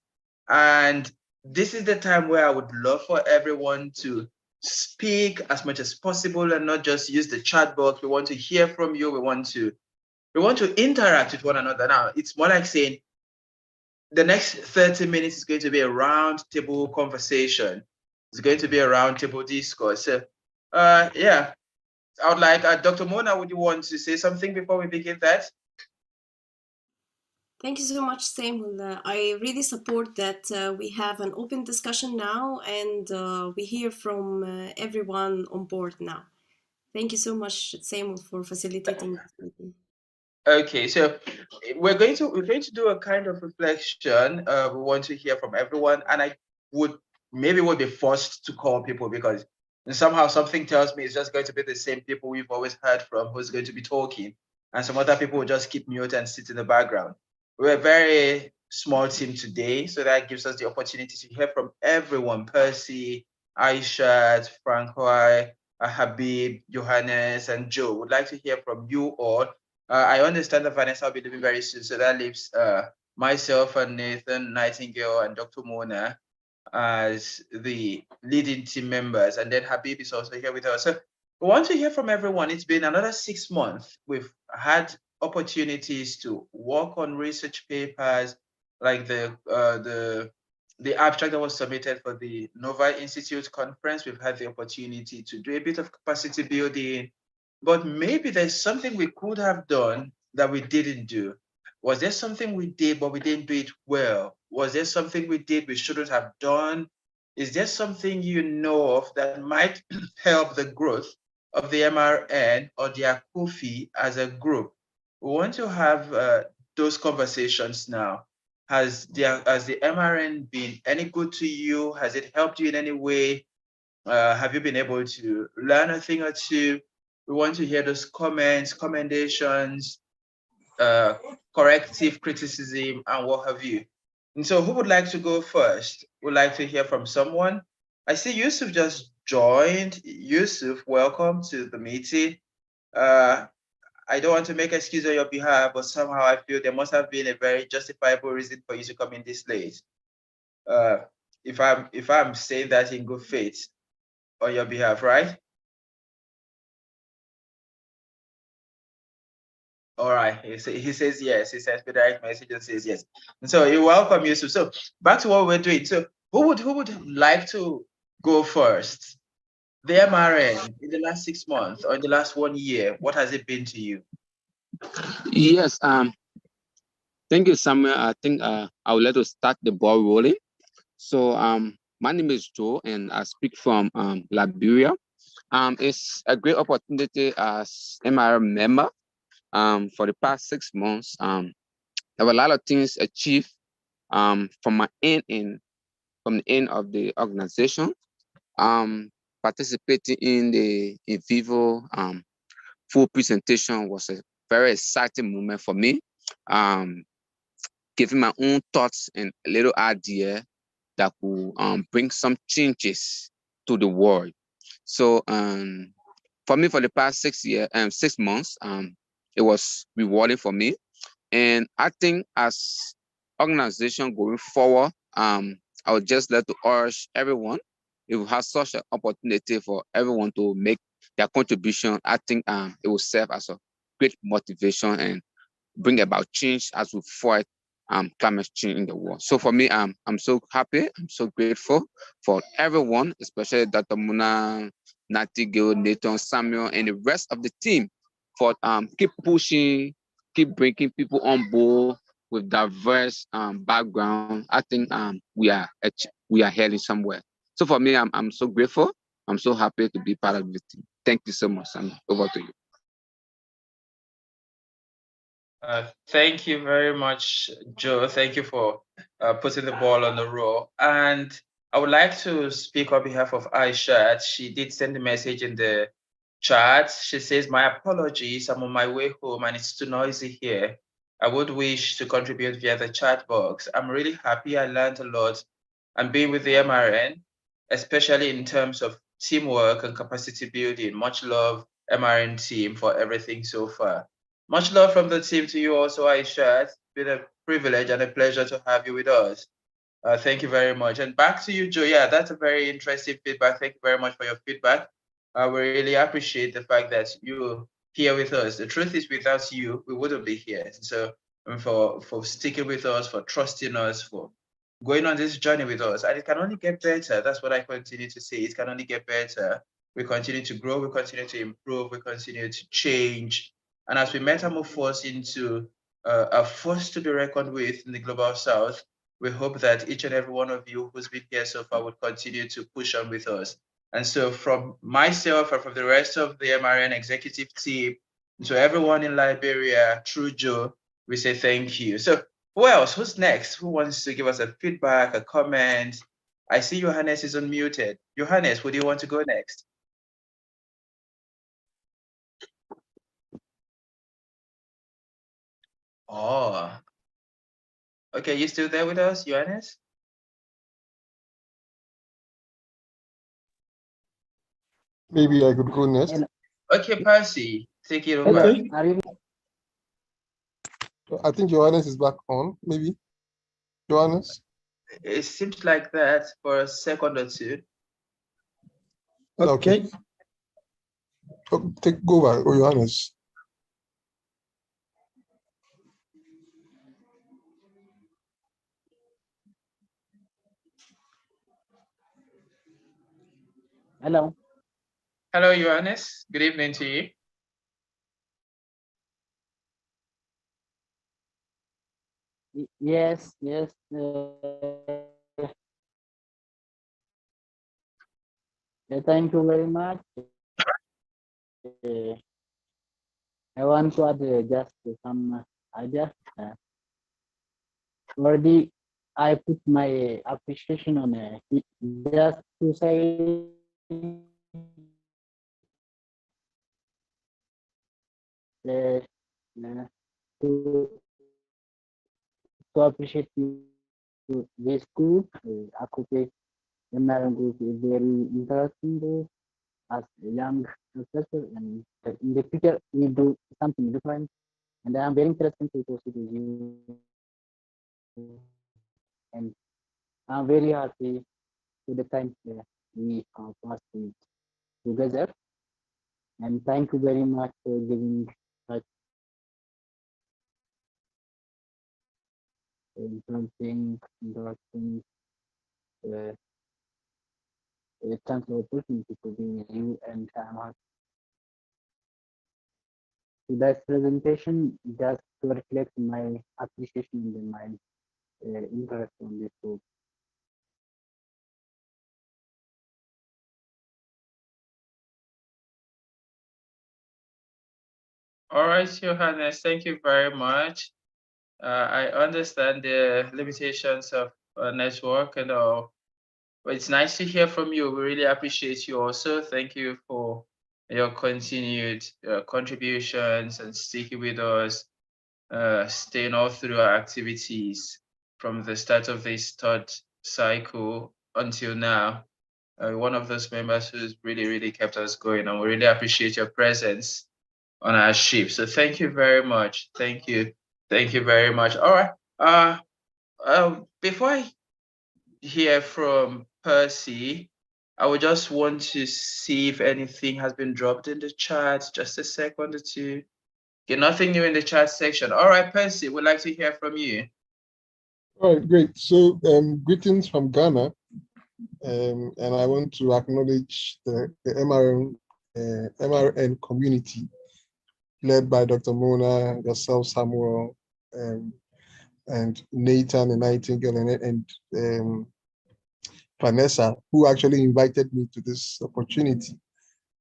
And this is the time where I would love for everyone to speak as much as possible and not just use the chat box. We want to hear from you. We want to interact with one another. Now, it's more like saying the next 30 minutes is going to be a round table conversation. It's going to be a round table discourse. So, yeah, I would like, Dr. Mona, would you want to say something before we begin that? Thank you so much, Samuel. I really support that we have an open discussion now, and we hear from everyone on board now. Thank you so much, Samuel, for facilitating this meeting. Okay, so we're going to do a kind of reflection. We want to hear from everyone, and I would be forced to call people because somehow something tells me it's just going to be the same people we've always heard from who's going to be talking, and some other people will just keep mute and sit in the background. We're a very small team today, so that gives us the opportunity to hear from everyone: Percy, Aishat, Francois, Habib, Johannes, and Joe. Would like to hear from you all. I understand that Vanessa will be leaving very soon, so that leaves myself and Nathan, Nightingale, and Dr. Mona as the leading team members, and then Habib is also here with us. So we want to hear from everyone. It's been another 6 months. We've had opportunities to work on research papers, like the abstract that was submitted for the Nova Institute conference. We've had the opportunity to do a bit of capacity building, but maybe there's something we could have done that we didn't do. Was there something we did, but we didn't do it well? Was there something we did we shouldn't have done? Is there something you know of that might help the growth of the MRN or the ACUFI as a group? we want to have those conversations now. Has the MRN been any good to you? Has it helped you in any way? Have you been able to learn a thing or two? We want to hear those comments, commendations, corrective criticism, and what have you. And so who would like to go first? Would like to hear from someone? I see Yusuf just joined. Yusuf, welcome to the meeting. I don't want to make excuse on your behalf, but somehow I feel there must have been a very justifiable reason for you to come in this late. If I'm saying that in good faith on your behalf, right? All right. He says yes. He sends me direct message and says yes. And so you're welcome, Yusuf. So back to what we're doing. So who would like to go first? The MRN in the last 6 months or in the last 1 year, what has it been to you? Yes, thank you, Samuel. I think I would like to start the ball rolling. So my name is Joe and I speak from Liberia. It's a great opportunity as MRM member. For the past 6 months, there were a lot of things achieved from my end from the end of the organization. Participating in the in vivo full presentation was a very exciting moment for me. Um, Giving my own thoughts and a little idea that will bring some changes to the world. So for me, for the past 6 months, it was rewarding for me. And I think as organization going forward, I would just like to urge everyone, if we have such an opportunity for everyone to make their contribution, I think it will serve as a great motivation and bring about change as we fight climate change in the world. So for me, I'm so happy, I'm so grateful for everyone, especially Dr. Muna, Natigo, Nathan, Samuel, and the rest of the team for keep pushing, keep bringing people on board with diverse background. I think we are heading somewhere. So for me, I'm so grateful. I'm so happy to be part of the team. Thank you so much, Samuel. Over to you. Thank you very much, Joe. Thank you for putting the ball on the roll. And I would like to speak on behalf of Aisha. She did send a message in the chat. She says, my apologies, I'm on my way home and it's too noisy here. I would wish to contribute via the chat box. I'm really happy I learned a lot and being with the MRN, especially in terms of teamwork and capacity building. Much love, MRN team, for everything so far. Much love from the team to you also, Aisha. It's been a privilege and a pleasure to have you with us. Thank you very much. And back to you, Joe. Yeah, that's a very interesting feedback. Thank you very much for your feedback. We really appreciate the fact that you're here with us. The truth is, without you, we wouldn't be here. So for sticking with us, for trusting us, for going on this journey with us. And it can only get better. That's what I continue to say. It can only get better. We continue to grow, we continue to improve, we continue to change. And as we metamorphose into a force to be reckoned with in the global south, we hope that each and every one of you who's been here so far would continue to push on with us. And so from myself and from the rest of the MRN executive team, to everyone in Liberia, through Joe, we say thank you. So who else? Who's next? Who wants to give us a feedback, a comment? I see Johannes is unmuted. Johannes, would you want to go next? Oh, okay. You still there with us, Johannes? Maybe I could go next. Okay, Percy, take it over. Okay. I think Johannes is back on, maybe. Johannes? It seems like that for a second or two. Okay. Oh, go back, Johannes. Hello. Hello, Johannes. Good evening to you. Yes. Thank you very much. I want to add just some ideas. Already, I put my appreciation on it, just to say uh, to, to appreciate you, this group. Aku MRN group is very interesting as a young professor, and in the future we do something different. And I'm very interested to proceed with you. And I'm very happy to the time we are passing together. And thank you very much for giving such interesting uh, a chance of opportunity to be with you. And today's presentation just to reflect my appreciation and my interest on this book. All right, Johannes, thank you very much. I understand the limitations of network and all, but it's nice to hear from you. We really appreciate you also. Thank you for your continued contributions and sticking with us, staying all through our activities from the start of this third cycle until now. One of those members who's really kept us going, and we really appreciate your presence on our ship. So thank you very much. Thank you. Thank you very much. All right. Before I hear from Percy, I would just want to see if anything has been dropped in the chat. Just a second or two. Okay, nothing new in the chat section. All right, Percy, we'd like to hear from you. All right, great. So greetings from Ghana. And I want to acknowledge the MRN community led by Dr. Mona, yourself, Samuel, and Nathan and Nightingale and Vanessa, who actually invited me to this opportunity.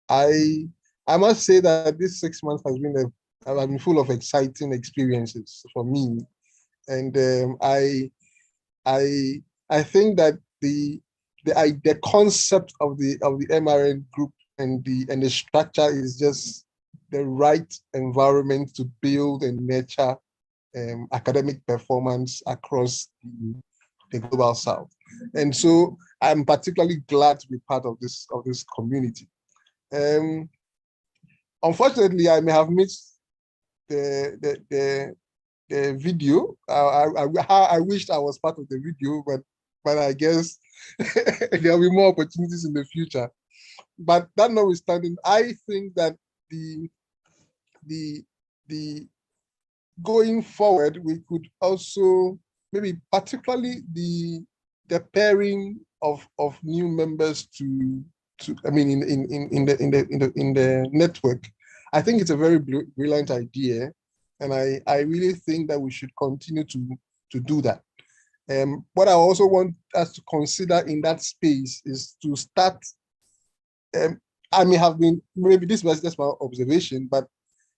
I must say that this 6 months has been full of exciting experiences for me, and I think that the concept of the MRN group and the structure is just the right environment to build and nurture academic performance across the global South. And so I'm particularly glad to be part of this community. Unfortunately, I may have missed the video. I wished I was part of the video, but I guess there will be more opportunities in the future. But that notwithstanding, I think that the going forward, we could also maybe particularly the pairing of new members to I mean in the network. I think it's a very brilliant idea, and I really think that we should continue to do that. What I also want us to consider in that space is to start. I may have been, maybe this was just my observation, but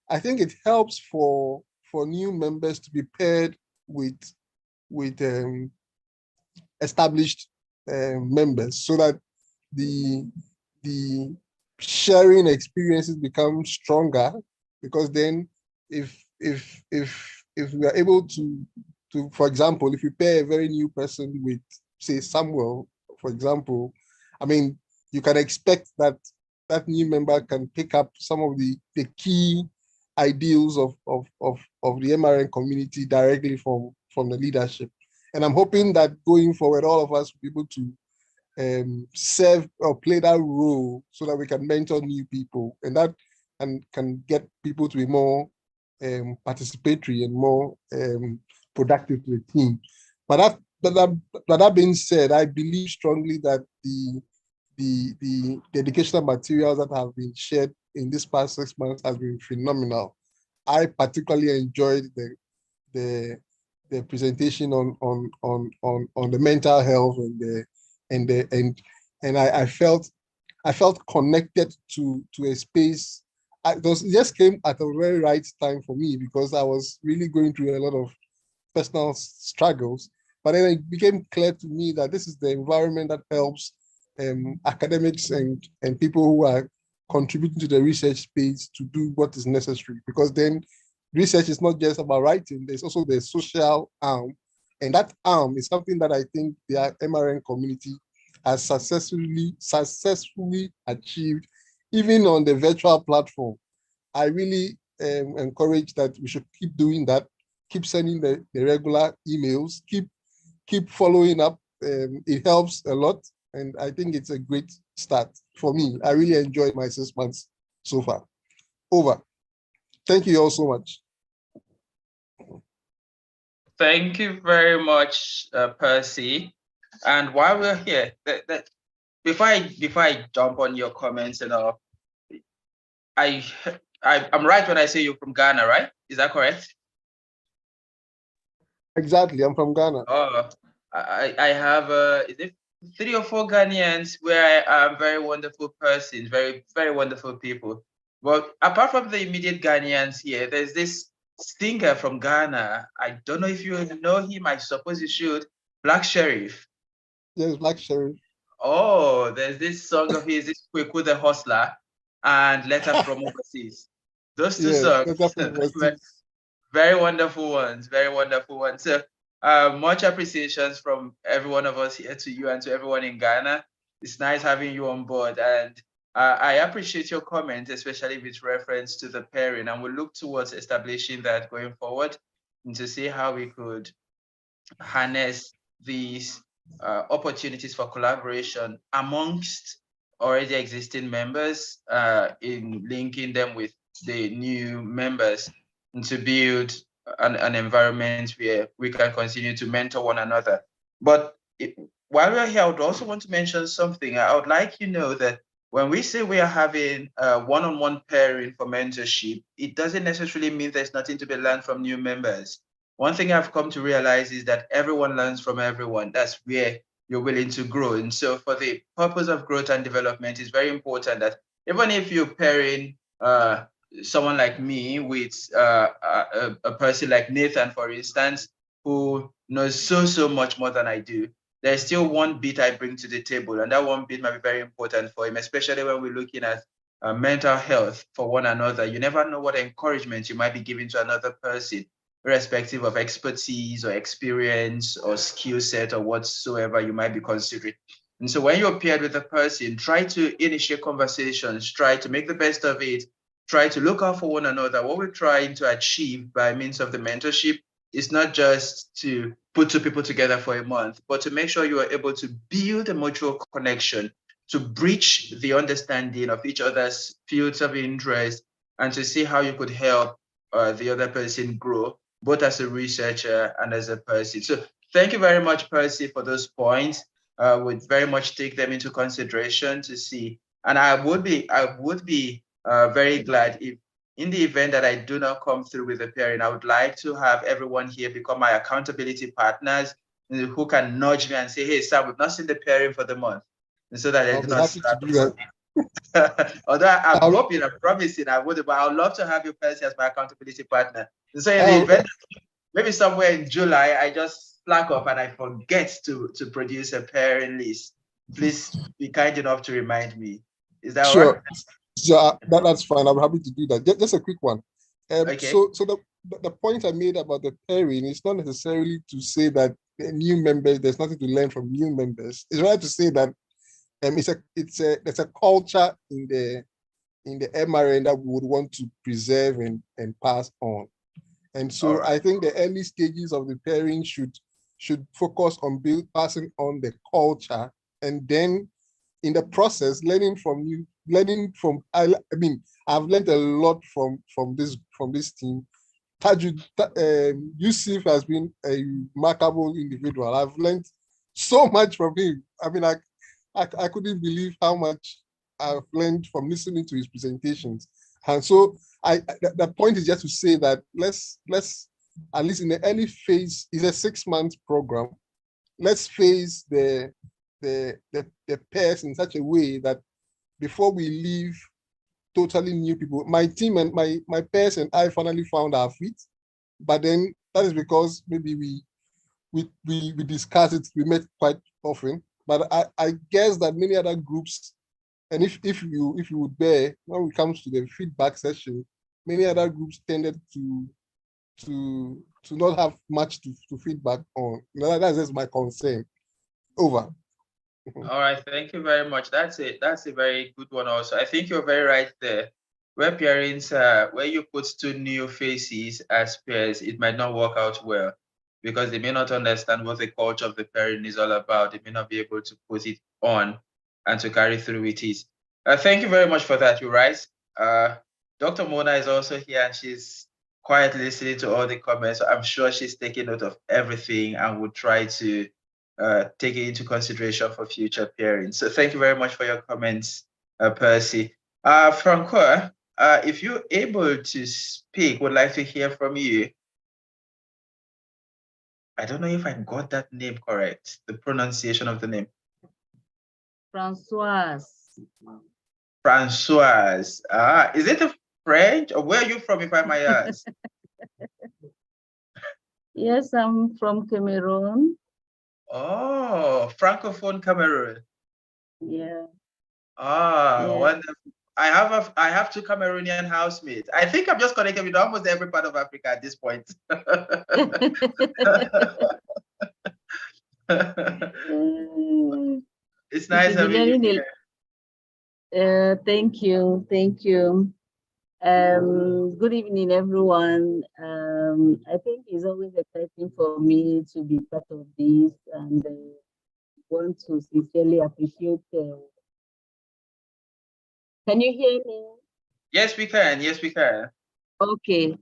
I think it helps for new members to be paired with established members, so that the sharing experiences become stronger. Because then, if we are able to, for example, if you pair a very new person with, say, Samuel, for example, I mean, you can expect that that new member can pick up some of the key ideals of the MRN community directly from the leadership. And I'm hoping that going forward, all of us will be able to serve or play that role, so that we can mentor new people, and that can get people to be more participatory and more productive to the team. But that being said, I believe strongly that the educational materials that have been shared in this past 6 months has been phenomenal. I particularly enjoyed the presentation on the mental health and I felt connected to a space it just came at a very right time for me because I was really going through a lot of personal struggles. But then it became clear to me that this is the environment that helps academics and people who are contributing to the research space to do what is necessary. Because then research is not just about writing, there's also the social arm. And that arm is something that I think the MRN community has successfully achieved, even on the virtual platform. I really encourage that we should keep doing that, keep sending the regular emails, keep following up. It helps a lot. And I think it's a great start for me. I really enjoyed my 6 months so far. Over. Thank you all so much. Thank you very much, Percy. And while we're here, before I jump on your comments and all, I'm right when I say you're from Ghana, right? Is that correct? Exactly, I'm from Ghana. Oh, I have is it 3 or 4 Ghanaians where I am very wonderful persons, very, very wonderful people. But apart from the immediate Ghanaians here, there's this singer from Ghana. I don't know if you know him. I suppose you should. Black Sheriff. Yes, Black Sheriff. Oh, there's this song of his, this Kweku the Hustler and Letter from Overseas. Those two Yes, songs, Letter from Overseas. very wonderful ones, very wonderful ones. So much appreciations from every one of us here to you and to everyone in Ghana. It's nice having you on board. And I appreciate your comment, especially with reference to the pairing. And we'll look towards establishing that going forward and to see how we could harness these opportunities for collaboration amongst already existing members in linking them with the new members and to build an environment where we can continue to mentor one another. But while we're here, I would also want to mention something. I would like you to know that when we say we are having one-on-one pairing for mentorship, it doesn't necessarily mean there's nothing to be learned from new members. One thing I've come to realize is that everyone learns from everyone. That's where you're willing to grow. And so for the purpose of growth and development, it's very important that even if you're pairing someone like me with a person like Nathan, for instance, who knows so much more than I do, there's still one bit I bring to the table. And that one bit might be very important for him, especially when we're looking at mental health for one another. You never know what encouragement you might be giving to another person, irrespective of expertise or experience or skill set or whatsoever you might be considering. And so when you're paired with a person, try to initiate conversations, try to make the best of it, try to look out for one another. What we're trying to achieve by means of the mentorship is not just to put 2 people together for a month, but to make sure you are able to build a mutual connection, to breach the understanding of each other's fields of interest, and to see how you could help the other person grow, both as a researcher and as a person. So thank you very much, Percy, for those points. Would very much take them into consideration to see. And I would be very glad if in the event that I do not come through with a pairing, I would like to have everyone here become my accountability partners who can nudge me and say, hey, Sam, we've not seen the pairing for the month. And so that I I'll do be not happy to do that. Although I'm hoping, I'm promising I would, but I would love to have you, Percy, as my accountability partner. And so in the event, maybe somewhere in July, I just slack off and I forget to produce a pairing list. Please be kind enough to remind me. Is that sure? Right? So that's fine. I'm happy to do that. Just a quick one. Okay. So the point I made about the pairing is not necessarily to say that the new members, there's nothing to learn from new members. It's rather to say that there's a culture in the MRN that we would want to preserve and pass on. And so Right. I think the early stages of the pairing should focus on passing on the culture, and then in the process, learning from. I mean, I've learned a lot from this team. Yusuf has been a remarkable individual. I've learned so much from him. I mean, I couldn't believe how much I've learned from listening to his presentations. And so the point is just to say that let's at least in the early phase, it's a 6-month program. Let's phase the pairs in such a way that before we leave totally new people. My team and my peers and I finally found our feet, but then that is because maybe we discussed it, we met quite often. But I guess that many other groups, and if you would bear, when it comes to the feedback session, many other groups tended to not have much to feedback on. That's just my concern. Over. All right, thank you very much. That's a very good one also. I think you're very right there. Where parents, where you put two new faces as peers, it might not work out well because they may not understand what the culture of the parent is all about. They may not be able to put it on and to carry through with it. Thank you very much for that, you right. Dr. Mona is also here and she's quietly listening to all the comments. I'm sure she's taking note of everything and will try to take it into consideration for future parents. So thank you very much for your comments, Percy. Francois, if you're able to speak, would like to hear from you. I don't know if I got that name correct, the pronunciation of the name. Françoise. Françoise. Is it a French or where are you from, if I may ask? Yes, I'm from Cameroon. Oh, Francophone Cameroon. Yeah. Yeah. Wonderful. I have two Cameroonian housemates. I think I'm just connected with almost every part of Africa at this point. It's nice having you here. Thank you. Good evening, everyone. I think it's always exciting for me to be part of this, and want to sincerely appreciate. Can you hear me? Yes, we can. Yes, we can. Okay.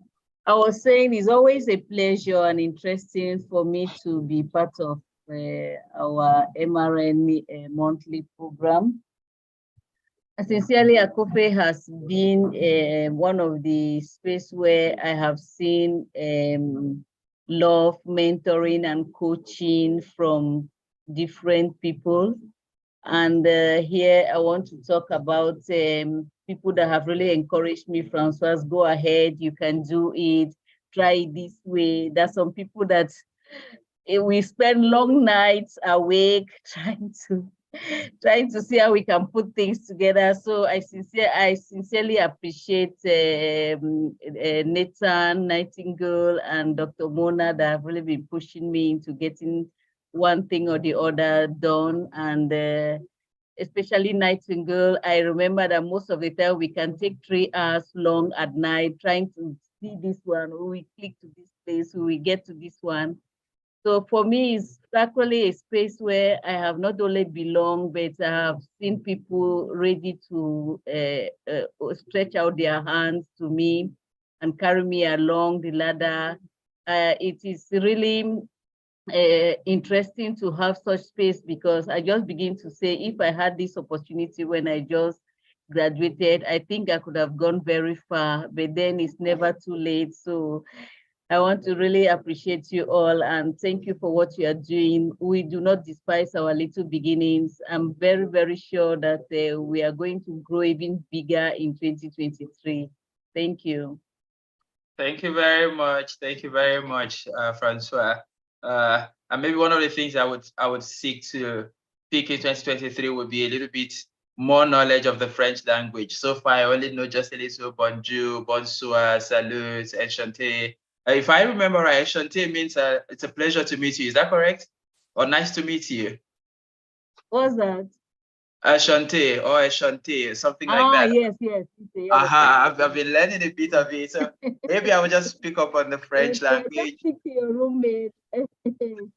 I was saying it's always a pleasure and interesting for me to be part of our MRN monthly program. Sincerely, Akofe has been one of the space where I have seen love, mentoring, and coaching from different people. And here I want to talk about people that have really encouraged me. Françoise, go ahead, you can do it, try it this way. There's some people that we spend long nights awake trying to see how we can put things together. So I sincerely appreciate Nathan, Nightingale, and Dr. Mona that have really been pushing me into getting one thing or the other done. And especially Nightingale, I remember that most of the time we can take 3 hours long at night trying to see this one, or we click to this place, or we get to this one. So for me, it's actually a space where I have not only belonged, but I have seen people ready to stretch out their hands to me and carry me along the ladder. It is really interesting to have such space, because I just begin to say, if I had this opportunity when I just graduated, I think I could have gone very far, but then it's never too late. So I want to really appreciate you all and thank you for what you are doing. We do not despise our little beginnings. I'm very, very sure that we are going to grow even bigger in 2023. Thank you. Thank you very much. Thank you very much, Francois. And maybe one of the things I would seek to pick in 2023 would be a little bit more knowledge of the French language. So far, I only know just a little bonjour, bonsoir, salut, enchanté. If I remember right, enchanté means it's a pleasure to meet you. Is that correct? Or nice to meet you? What's that? Enchanté or enchanté, something like that. Yes. I've been learning a bit of it. So maybe I will just pick up on the French language. Just speak to your roommate. You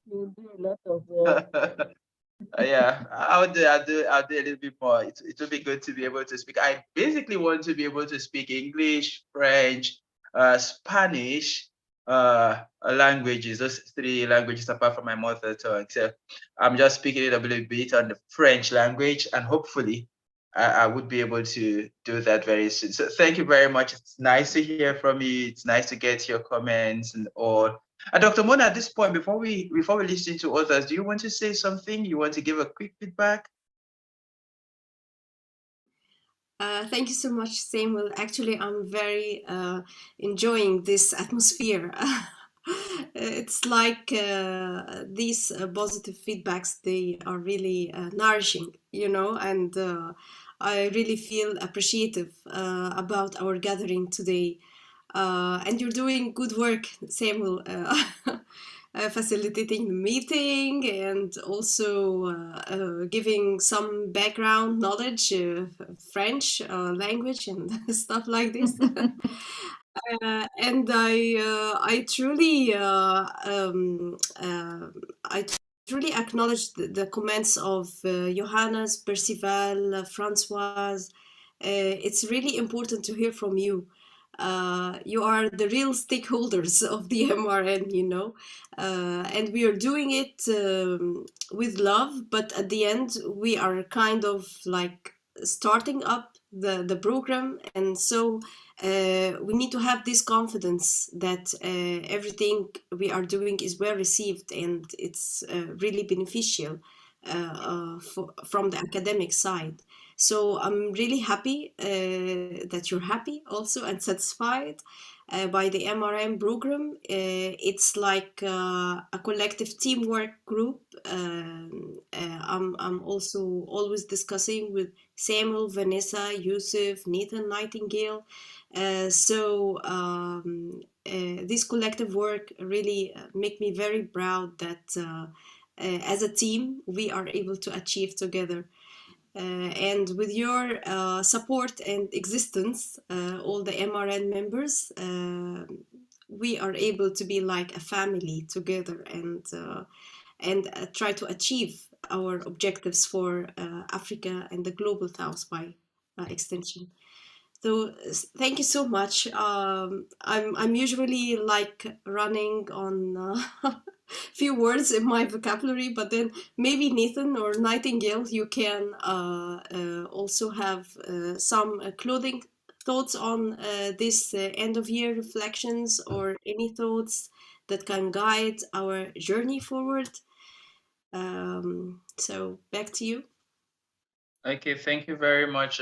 do a lot of work. Yeah, I'll do a little bit more. It will be good to be able to speak. I basically want to be able to speak English, French, Spanish, languages, those 3 languages apart from my mother tongue. So I'm just speaking a little bit on the French language, and hopefully I would be able to do that very soon. So thank you very much. It's nice to hear from you. It's nice to get your comments and all. Dr. Mona, at this point, before we listen to others, do you want to say something? You want to give a quick feedback? Thank you so much, Samuel. Actually, I'm very enjoying this atmosphere. It's like these positive feedbacks, they are really nourishing, you know, and I really feel appreciative about our gathering today. And you're doing good work, Samuel, facilitating the meeting and also giving some background knowledge, French language and stuff like this. And I truly, I truly acknowledge the comments of Johannes, Percival, Francoise. It's really important to hear from you. You are the real stakeholders of the MRN, you know, and we are doing it with love, but at the end, we are kind of like starting up the program, and so we need to have this confidence that everything we are doing is well received and it's really beneficial from the academic side. So I'm really happy that you're happy also and satisfied by the MRM program. It's like a collective teamwork group. I'm also always discussing with Samuel, Vanessa, Yusuf, Nathan Nightingale. This collective work really make me very proud that as a team we are able to achieve together. And with your support and existence, all the MRN members, we are able to be like a family together and try to achieve our objectives for Africa and the global South by extension. So thank you so much. I'm usually like running on few words in my vocabulary, but then maybe Nathan or Nightingale, you can also have some clothing thoughts on this end of year reflections or any thoughts that can guide our journey forward. So back to you. Okay, thank you very much,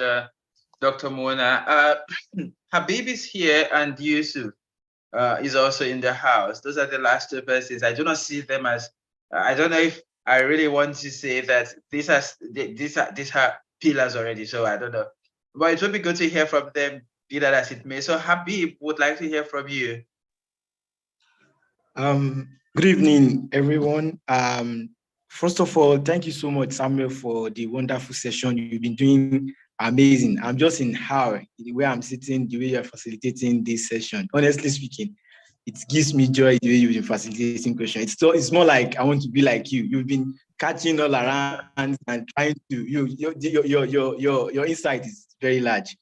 Dr. Mona. Habib is here and Yusuf is also in the house. Those are the last two persons. I do not see them as, I don't know if I really want to say that these are pillars already, so I don't know. But it would be good to hear from them, be that as it may. So Habib would like to hear from you. Good evening, everyone. First of all, thank you so much, Samuel, for the wonderful session. You've been doing amazing. I'm just in awe the way I'm sitting, the way you're facilitating this session. Honestly speaking, it gives me joy the way you've been facilitating questions. It's more like I want to be like you. You've been catching all around and trying to your insight is very large.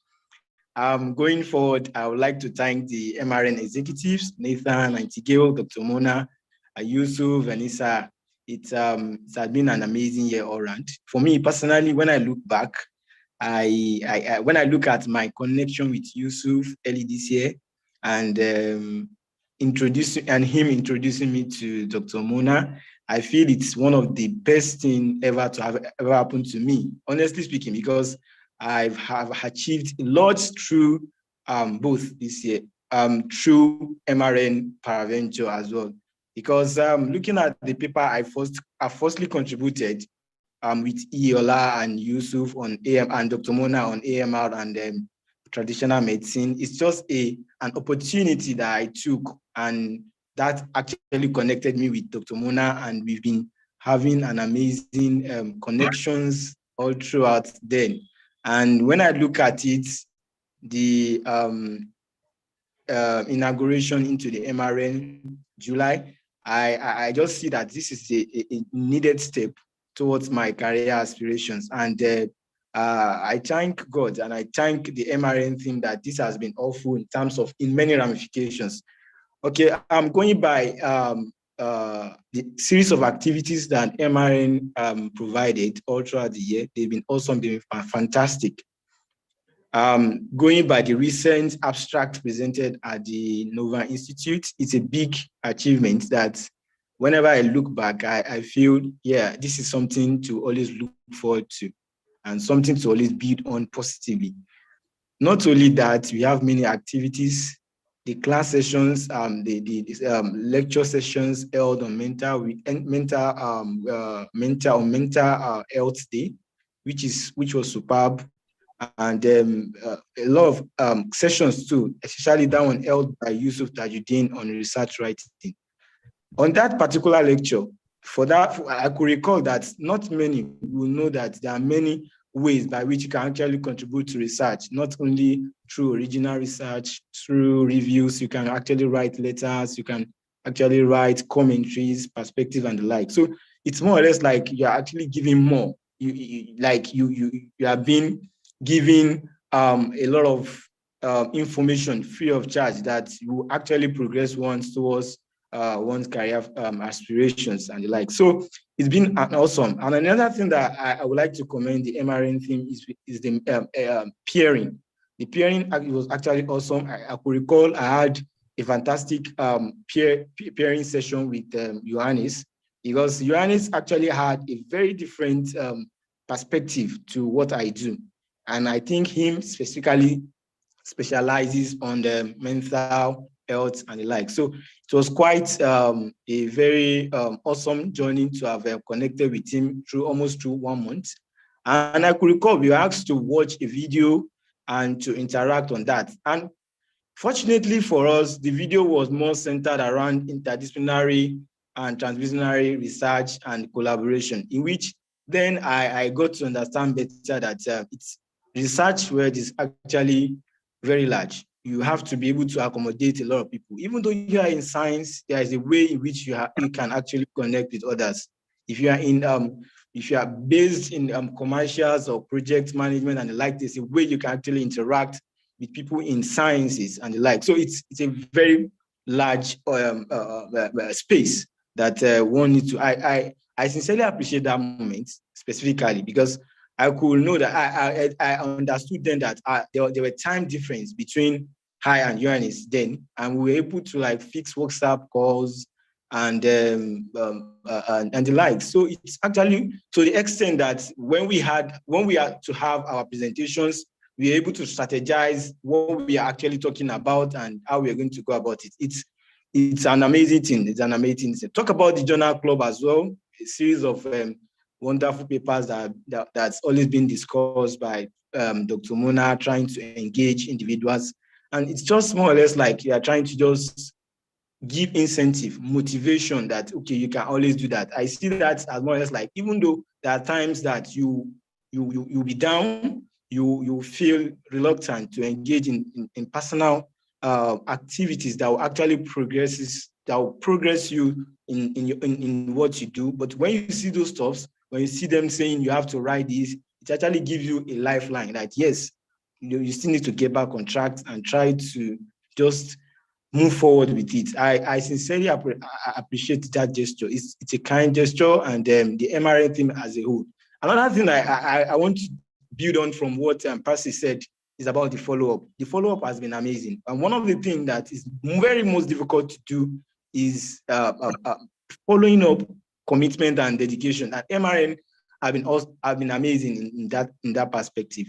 Going forward, I would like to thank the MRN executives, Nathan, Nightingale, Dr. Mona, Yusuf, Vanessa. It has been an amazing year all around. For me personally, when I look back, when I look at my connection with Yusuf early this year and him introducing me to Dr. Mona, I feel it's one of the best things ever to have ever happened to me, honestly speaking, because I have achieved a lot through both this year, through MRN Paraventure as well. Because looking at the paper I firstly contributed with Iola and Yusuf on AM and Dr. Mona on AMR and traditional medicine, it's just an opportunity that I took, and that actually connected me with Dr. Mona, and we've been having an amazing connections all throughout then. And when I look at it, the inauguration into the MRN July, I just see that this is a needed step towards my career aspirations. And I thank God and I thank the MRN team that this has been awful in many ramifications. Okay, I'm going by the series of activities that MRN provided all throughout the year. They've been awesome, they've been fantastic. Going by the recent abstract presented at the Nova Institute, it's a big achievement that whenever I look back, I feel, yeah, this is something to always look forward to and something to always build on positively. Not only that, we have many activities, the class sessions, the lecture sessions held on mental health day, which was superb, and a lot of sessions too, especially that one held by Yusuf Tajuddin on research writing. On that particular lecture, for that, I could recall that not many will know that there are many ways by which you can actually contribute to research, not only through original research, through reviews, you can actually write letters, you can actually write commentaries, perspective, and the like. So it's more or less like you're actually giving more. You are being given a lot of information free of charge that you actually progress once towards one's career aspirations and the like. So it's been awesome. And another thing that I would like to commend the MRN team is the peering. The peering was actually awesome. I could recall I had a fantastic peering session with Ioannis, because Ioannis actually had a very different perspective to what I do. And I think him specifically specializes on the mental health and the like. So it was quite a very awesome journey to have connected with him almost through 1 month. And I could recall we were asked to watch a video and to interact on that. And fortunately for us, the video was more centered around interdisciplinary and transdisciplinary research and collaboration, in which then I got to understand better that it's research where it is actually very large. You have to be able to accommodate a lot of people. Even though you are in science, there is a way in which you can actually connect with others. If you are based in commercials or project management and the like, there's a way you can actually interact with people in sciences and the like. So it's a very large space that one needs to. I sincerely appreciate that moment specifically, because I could know that I understood then that there were time difference between I and Ioannis then, and we were able to like fix WhatsApp calls and the like. So it's actually to the extent that when we had to have our presentations, we were able to strategize what we are actually talking about and how we are going to go about it. It's an amazing thing. It's an amazing thing. Talk about the journal club as well, a series of wonderful papers that's always been discussed by Dr. Mona, trying to engage individuals. And it's just more or less like you are trying to just give incentive, motivation that, okay, you can always do that. I see that as more or less like, even though there are times that you'll be down, you feel reluctant to engage in personal activities that will actually progress you in what you do. But when you see those stuffs, when you see them saying you have to write this, it actually gives you a lifeline that yes, you still need to get back on track and try to just move forward with it. I sincerely appreciate that gesture. It's a kind gesture, and the MRN team as a whole. Another thing I want to build on from what Percy said is about the follow-up. The follow-up has been amazing. And one of the things that is very most difficult to do is following up commitment and dedication. And MRN have been amazing in that perspective.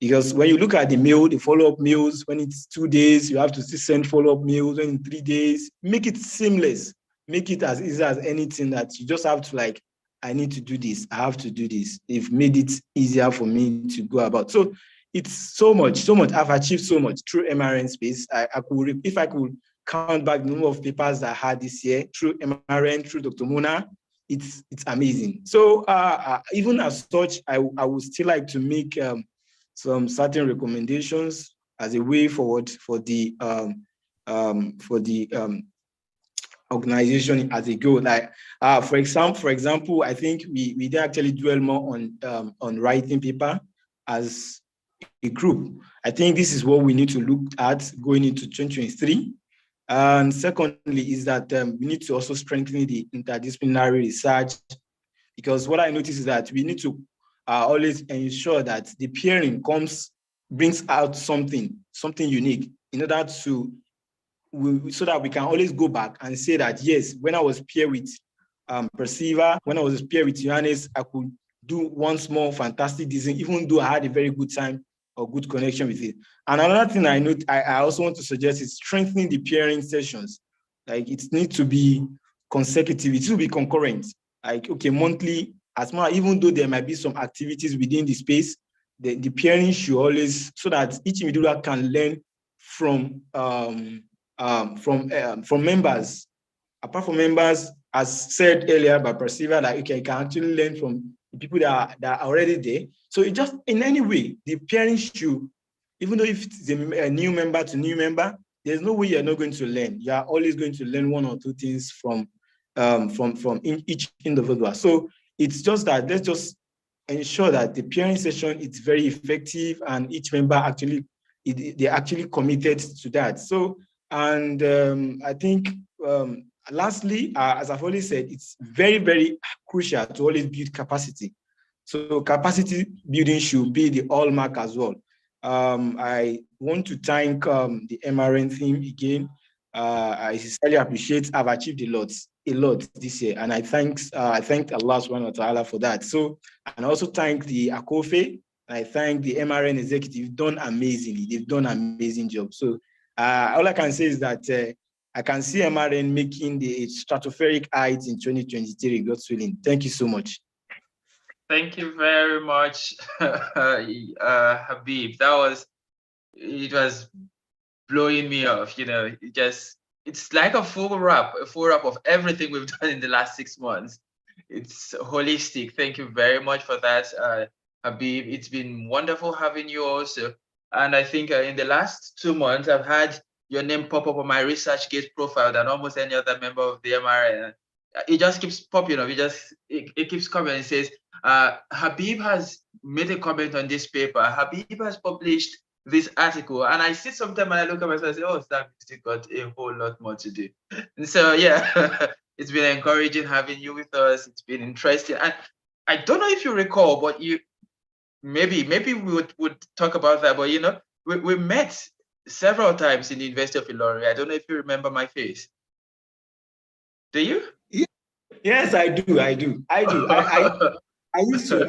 Because when you look at the follow-up mails, when it's 2 days, you have to still send follow-up mails. When in 3 days, make it seamless. Make it as easy as anything that you just have to like, I need to do this. I have to do this. They've made it easier for me to go about. So it's so much. I've achieved so much through MRN space. If I could count back the number of papers that I had this year through MRN, through Dr. Mona, it's amazing. So even as such, I would still like to make some certain recommendations as a way forward for the organization as a goal. Like for example, I think we did actually dwell more on writing paper as a group. I think this is what we need to look at going into 2023. And secondly, is that we need to also strengthen the interdisciplinary research, because what I notice is that we need to always ensure that the peering brings out something unique in order to, so that we can always go back and say that, yes, when I was paired with Perceiver, when I was paired with Ioannis, I could do once more fantastic design, even though I had a very good time or good connection with it. And another thing I also want to suggest is strengthening the pairing sessions. Like it needs to be consecutive, it should be concurrent. Like, okay, monthly, as much, even though there might be some activities within the space, the pairing should always, so that each individual can learn from members. Apart from members, as said earlier by Percival, like, okay, you can actually learn from the people that are already there. So it just, in any way, the pairing should, even though if it's a new member to new member, there's no way you're not going to learn. You are always going to learn one or two things from each individual. So it's just that, let's just ensure that the pairing session is very effective and each member actually, they're actually committed to that. So, and I think lastly, as I've always said, it's very, very crucial to always build capacity. So capacity building should be the hallmark as well. I want to thank the MRN team again. I sincerely appreciate. I've achieved a lot this year, and I thank Allah subhanahu wa ta'ala for that. So, and I also thank the ACOFE. I thank the MRN executive. Done amazingly. They've done an amazing job. So, all I can say is that I can see MRN making the stratospheric heights in 2023. God's willing. Thank you so much. Thank you very much, Habib. It was blowing me off. It's like a full wrap of everything we've done in the last 6 months. It's holistic. Thank you very much for that, Habib. It's been wonderful having you also. And I think in the last 2 months, I've had your name pop up on my ResearchGate profile than almost any other member of the MRN. It just keeps popping up. It keeps coming and it says, Habib has made a comment on this paper. Habib has published this article. And I sit sometimes and I look at myself and say, oh, Stab still got a whole lot more to do. And so, yeah, it's been encouraging having you with us. It's been interesting. And I don't know if you recall, but maybe we would talk about that. But, we met several times in the University of Ilorin. I don't know if you remember my face. Do you? Yes, I do. I used to.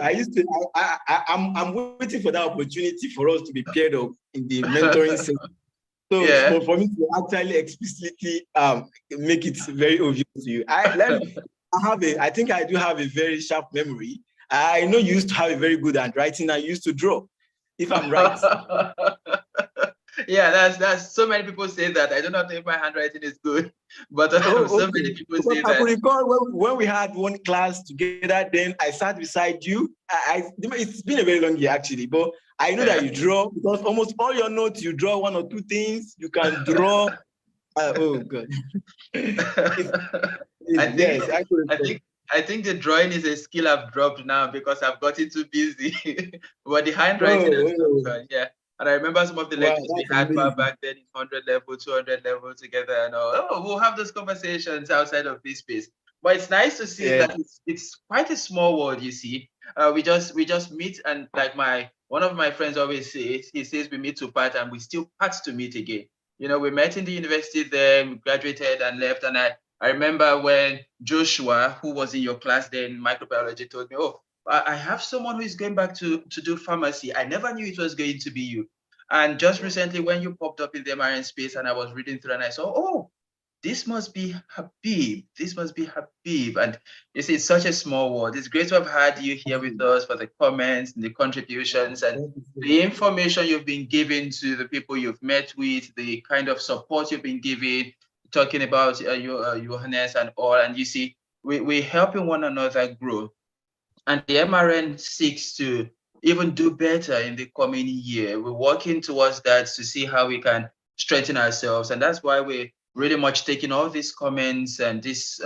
I'm waiting for that opportunity for us to be paired up in the mentoring session. So, Yeah. for me to actually explicitly make it very obvious to you, I think I do have a very sharp memory. I know you used to have a very good handwriting. I used to draw, if I'm right. Yeah, that's so many people say that. I don't know if my handwriting is good, but so many people say that. I recall when we had one class together, then I sat beside you. It's been a very long year actually, but I know that you draw, because almost all your notes, you draw one or two things. You can draw. Oh God. I think the drawing is a skill I've dropped now because I've gotten too busy. But the handwriting, yeah. And I remember some of the lectures we had back then in 100 level, 200 level together, and we'll have those conversations outside of this space. But it's nice to see that it's quite a small world. You see, we just meet, and like one of my friends always says, he says we meet to part, and we still part to meet again. We met in the university there, we graduated and left, and I remember when Joshua, who was in your class then, microbiology, told me, oh, I have someone who is going back to do pharmacy. I never knew it was going to be you. And just recently, when you popped up in the MRN space and I was reading through and I saw, oh, this must be Habib. This must be Habib. And you see, it's such a small world. It's great to have had you here with us for the comments and the contributions and the information you've been giving to the people you've met with, the kind of support you've been giving, talking about Johannes and all. And you see, we're helping one another grow. And the MRN seeks to even do better in the coming year. We're working towards that to see how we can strengthen ourselves. And that's why we're really much taking all these comments and these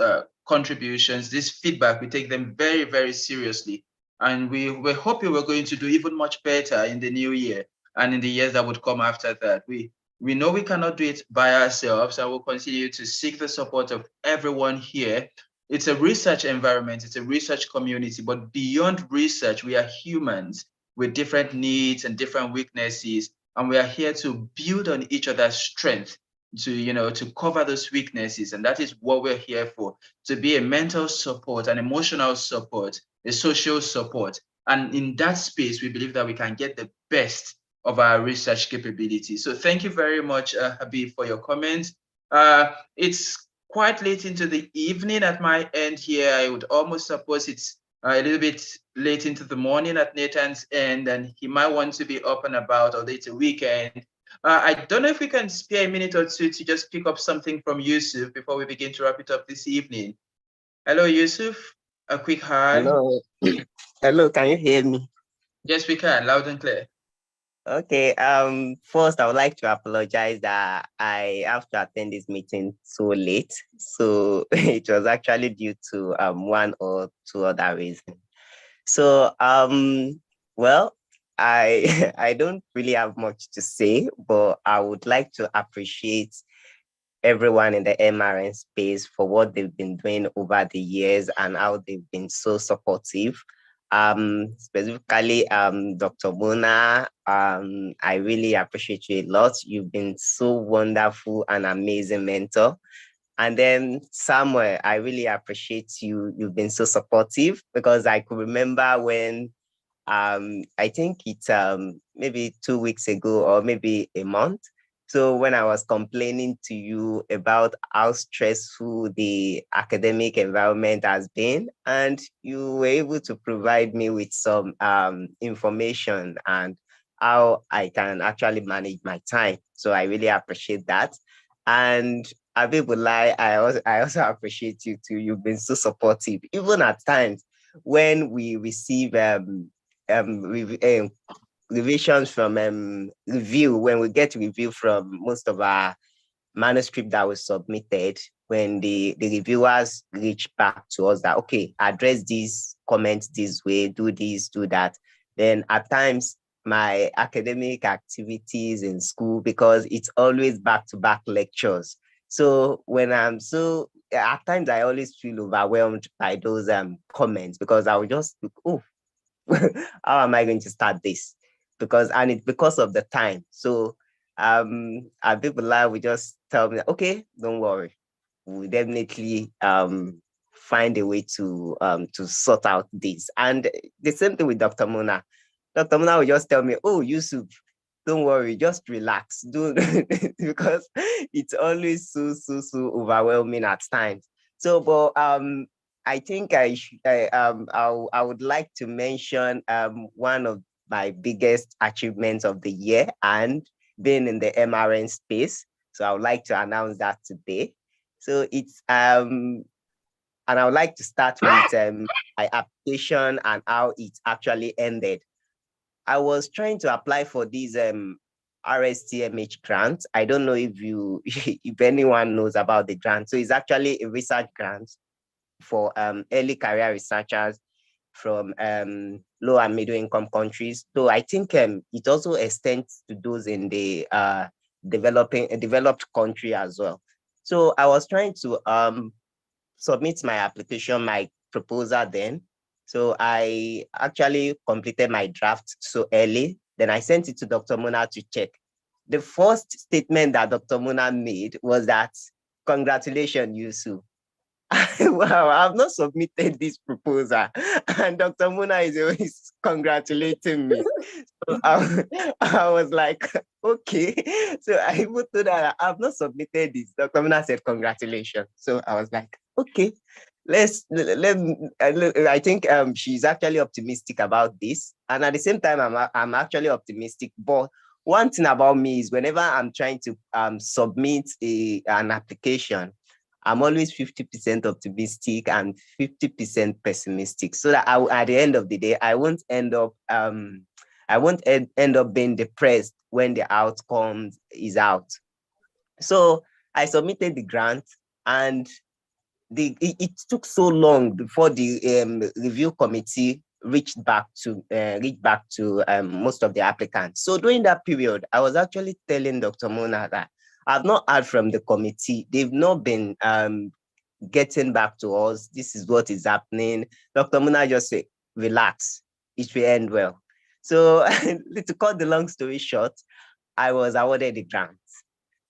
contributions, this feedback, we take them very, very seriously. And we're hoping we're going to do even much better in the new year and in the years that would come after that. We know we cannot do it by ourselves, and we'll continue to seek the support of everyone here. It's a research environment, it's a research community, but beyond research, we are humans with different needs and different weaknesses, and we are here to build on each other's strength to cover those weaknesses. And that is what we're here for, to be a mental support, an emotional support, a social support. And in that space, we believe that we can get the best of our research capability. So thank you very much, Habib, for your comments. It's quite late into the evening at my end here. I would almost suppose it's a little bit late into the morning at Nathan's end, and he might want to be up and about, although it's a weekend. I don't know if we can spare a minute or two to just pick up something from Yusuf before we begin to wrap it up this evening. Hello, Yusuf. A quick hi. Hello. Hello, can you hear me? Yes, we can, loud and clear. Okay. First I would like to apologize that I have to attend this meeting so late. So it was actually due to one or two other reasons. So well, I I don't really have much to say, but I would like to appreciate everyone in the MRN space for what they've been doing over the years and how they've been so supportive. Specifically, Dr. Mona, I really appreciate you a lot. You've been so wonderful and amazing mentor. And then Samuel, I really appreciate you. You've been so supportive because I could remember when I think it's maybe 2 weeks ago or maybe a month. So when I was complaining to you about how stressful the academic environment has been, and you were able to provide me with some information and how I can actually manage my time. So I really appreciate that. And Abibulai, I also appreciate you too. You've been so supportive, even at times when we receive revisions from review, when we get review from most of our manuscript that was submitted, when the reviewers reach back to us that, okay, address these comments this way, do this, do that. Then at times, my academic activities in school, because it's always back-to-back lectures. So when at times I always feel overwhelmed by those comments because I would just look, oh, how am I going to start this? It's because of the time. So Abibullah will just tell me, okay, don't worry. We'll definitely find a way to sort out this. And the same thing with Dr. Mona. Dr. Mona will just tell me, oh, Yusuf, don't worry, just relax. Because it's always so overwhelming at times. So, but I think I would like to mention one of my biggest achievements of the year and being in the MRN space. So I would like to announce that today. So it's and I would like to start with my application and how it actually ended. I was trying to apply for these RSTMH grant. I don't know if anyone knows about the grant. So it's actually a research grant for early career researchers from low and middle income countries. So I think it also extends to those in the developed country as well. So I was trying to submit my application, my proposal then. So I actually completed my draft so early. Then I sent it to Dr. Mona to check. The first statement that Dr. Mona made was that, congratulations, Yusuf. Wow, I've not submitted this proposal. And Dr. Mona is always congratulating me. So I was like, okay. So I even told her I've not submitted this. Dr. Mona said, congratulations. So I was like, okay, I think she's actually optimistic about this. And at the same time, I'm actually optimistic. But one thing about me is whenever I'm trying to submit an application, I'm always 50% optimistic and 50% pessimistic, so that at the end of the day, I won't end up being depressed when the outcome is out. So I submitted the grant, and it took so long before the review committee reached back to most of the applicants. So during that period, I was actually telling Dr. Mona that I've not heard from the committee. They've not been getting back to us. This is what is happening. Dr. Mona just said, relax, it will end well. So to cut the long story short, I was awarded the grant.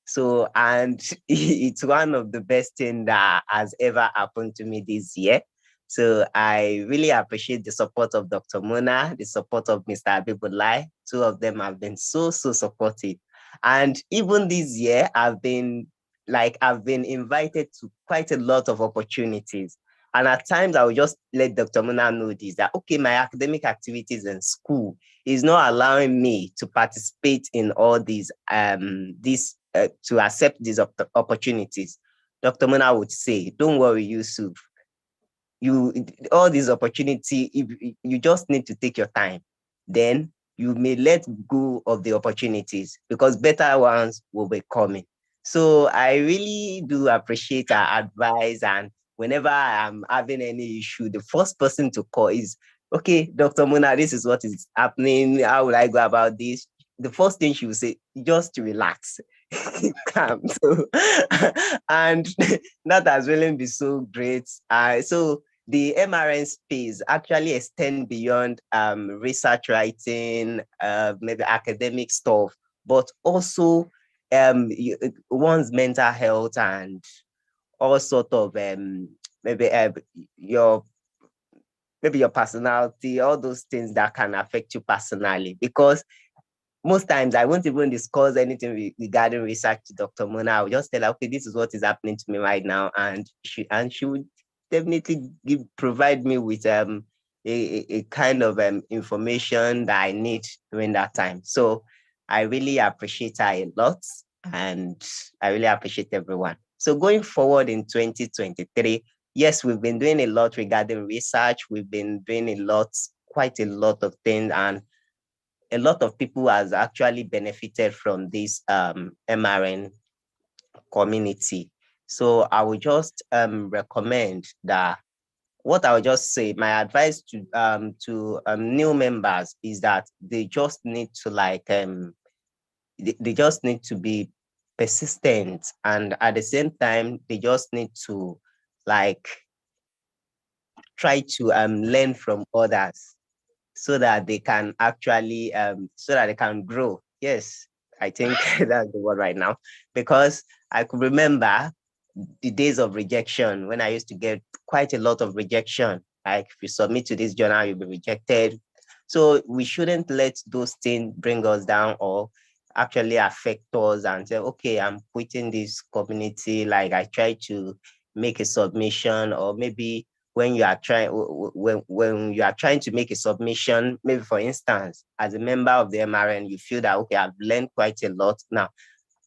So, and it's one of the best things that has ever happened to me this year. So I really appreciate the support of Dr. Mona, the support of Mr. Abibulai. Two of them have been so supportive. And even this year, I've been invited to quite a lot of opportunities. And at times I will just let Dr. Mona know this, that, okay, my academic activities in school is not allowing me to participate in all these, to accept these opportunities. Dr. Mona would say, don't worry, Yusuf, all these opportunity, if you just need to take your time, then you may let go of the opportunities because better ones will be coming. So I really do appreciate our advice, and whenever I am having any issue, the first person to call is, okay, Dr. Mona, this is what is happening. How will I go about this? The first thing she will say, just relax, calm. So, and that has really been so great. So the MRN space actually extend beyond research writing, maybe academic stuff, but also one's mental health and all sort of maybe your personality, all those things that can affect you personally. Because most times I won't even discuss anything regarding research to Dr. Mona. I'll just tell her, okay, this is what is happening to me right now. And she would definitely provide me with a kind of information that I need during that time. So I really appreciate her a lot, and I really appreciate everyone. So going forward in 2023, yes, we've been doing a lot regarding research. We've been doing quite a lot of things, and a lot of people has actually benefited from this MRN community. So I would just recommend that, what I would just say, my advice to new members is that they just need to they just need to be persistent, and at the same time they just need to try to learn from others, so that they can actually grow. Yes, I think that's the word right now, because I could remember the days of rejection when I used to get quite a lot of rejection. Like, if you submit to this journal, you'll be rejected. So we shouldn't let those things bring us down or actually affect us and say, okay, I'm quitting this community. Like, I try to make a submission, or maybe when you are trying to make a submission, maybe for instance, as a member of the MRN, you feel that, okay, I've learned quite a lot now.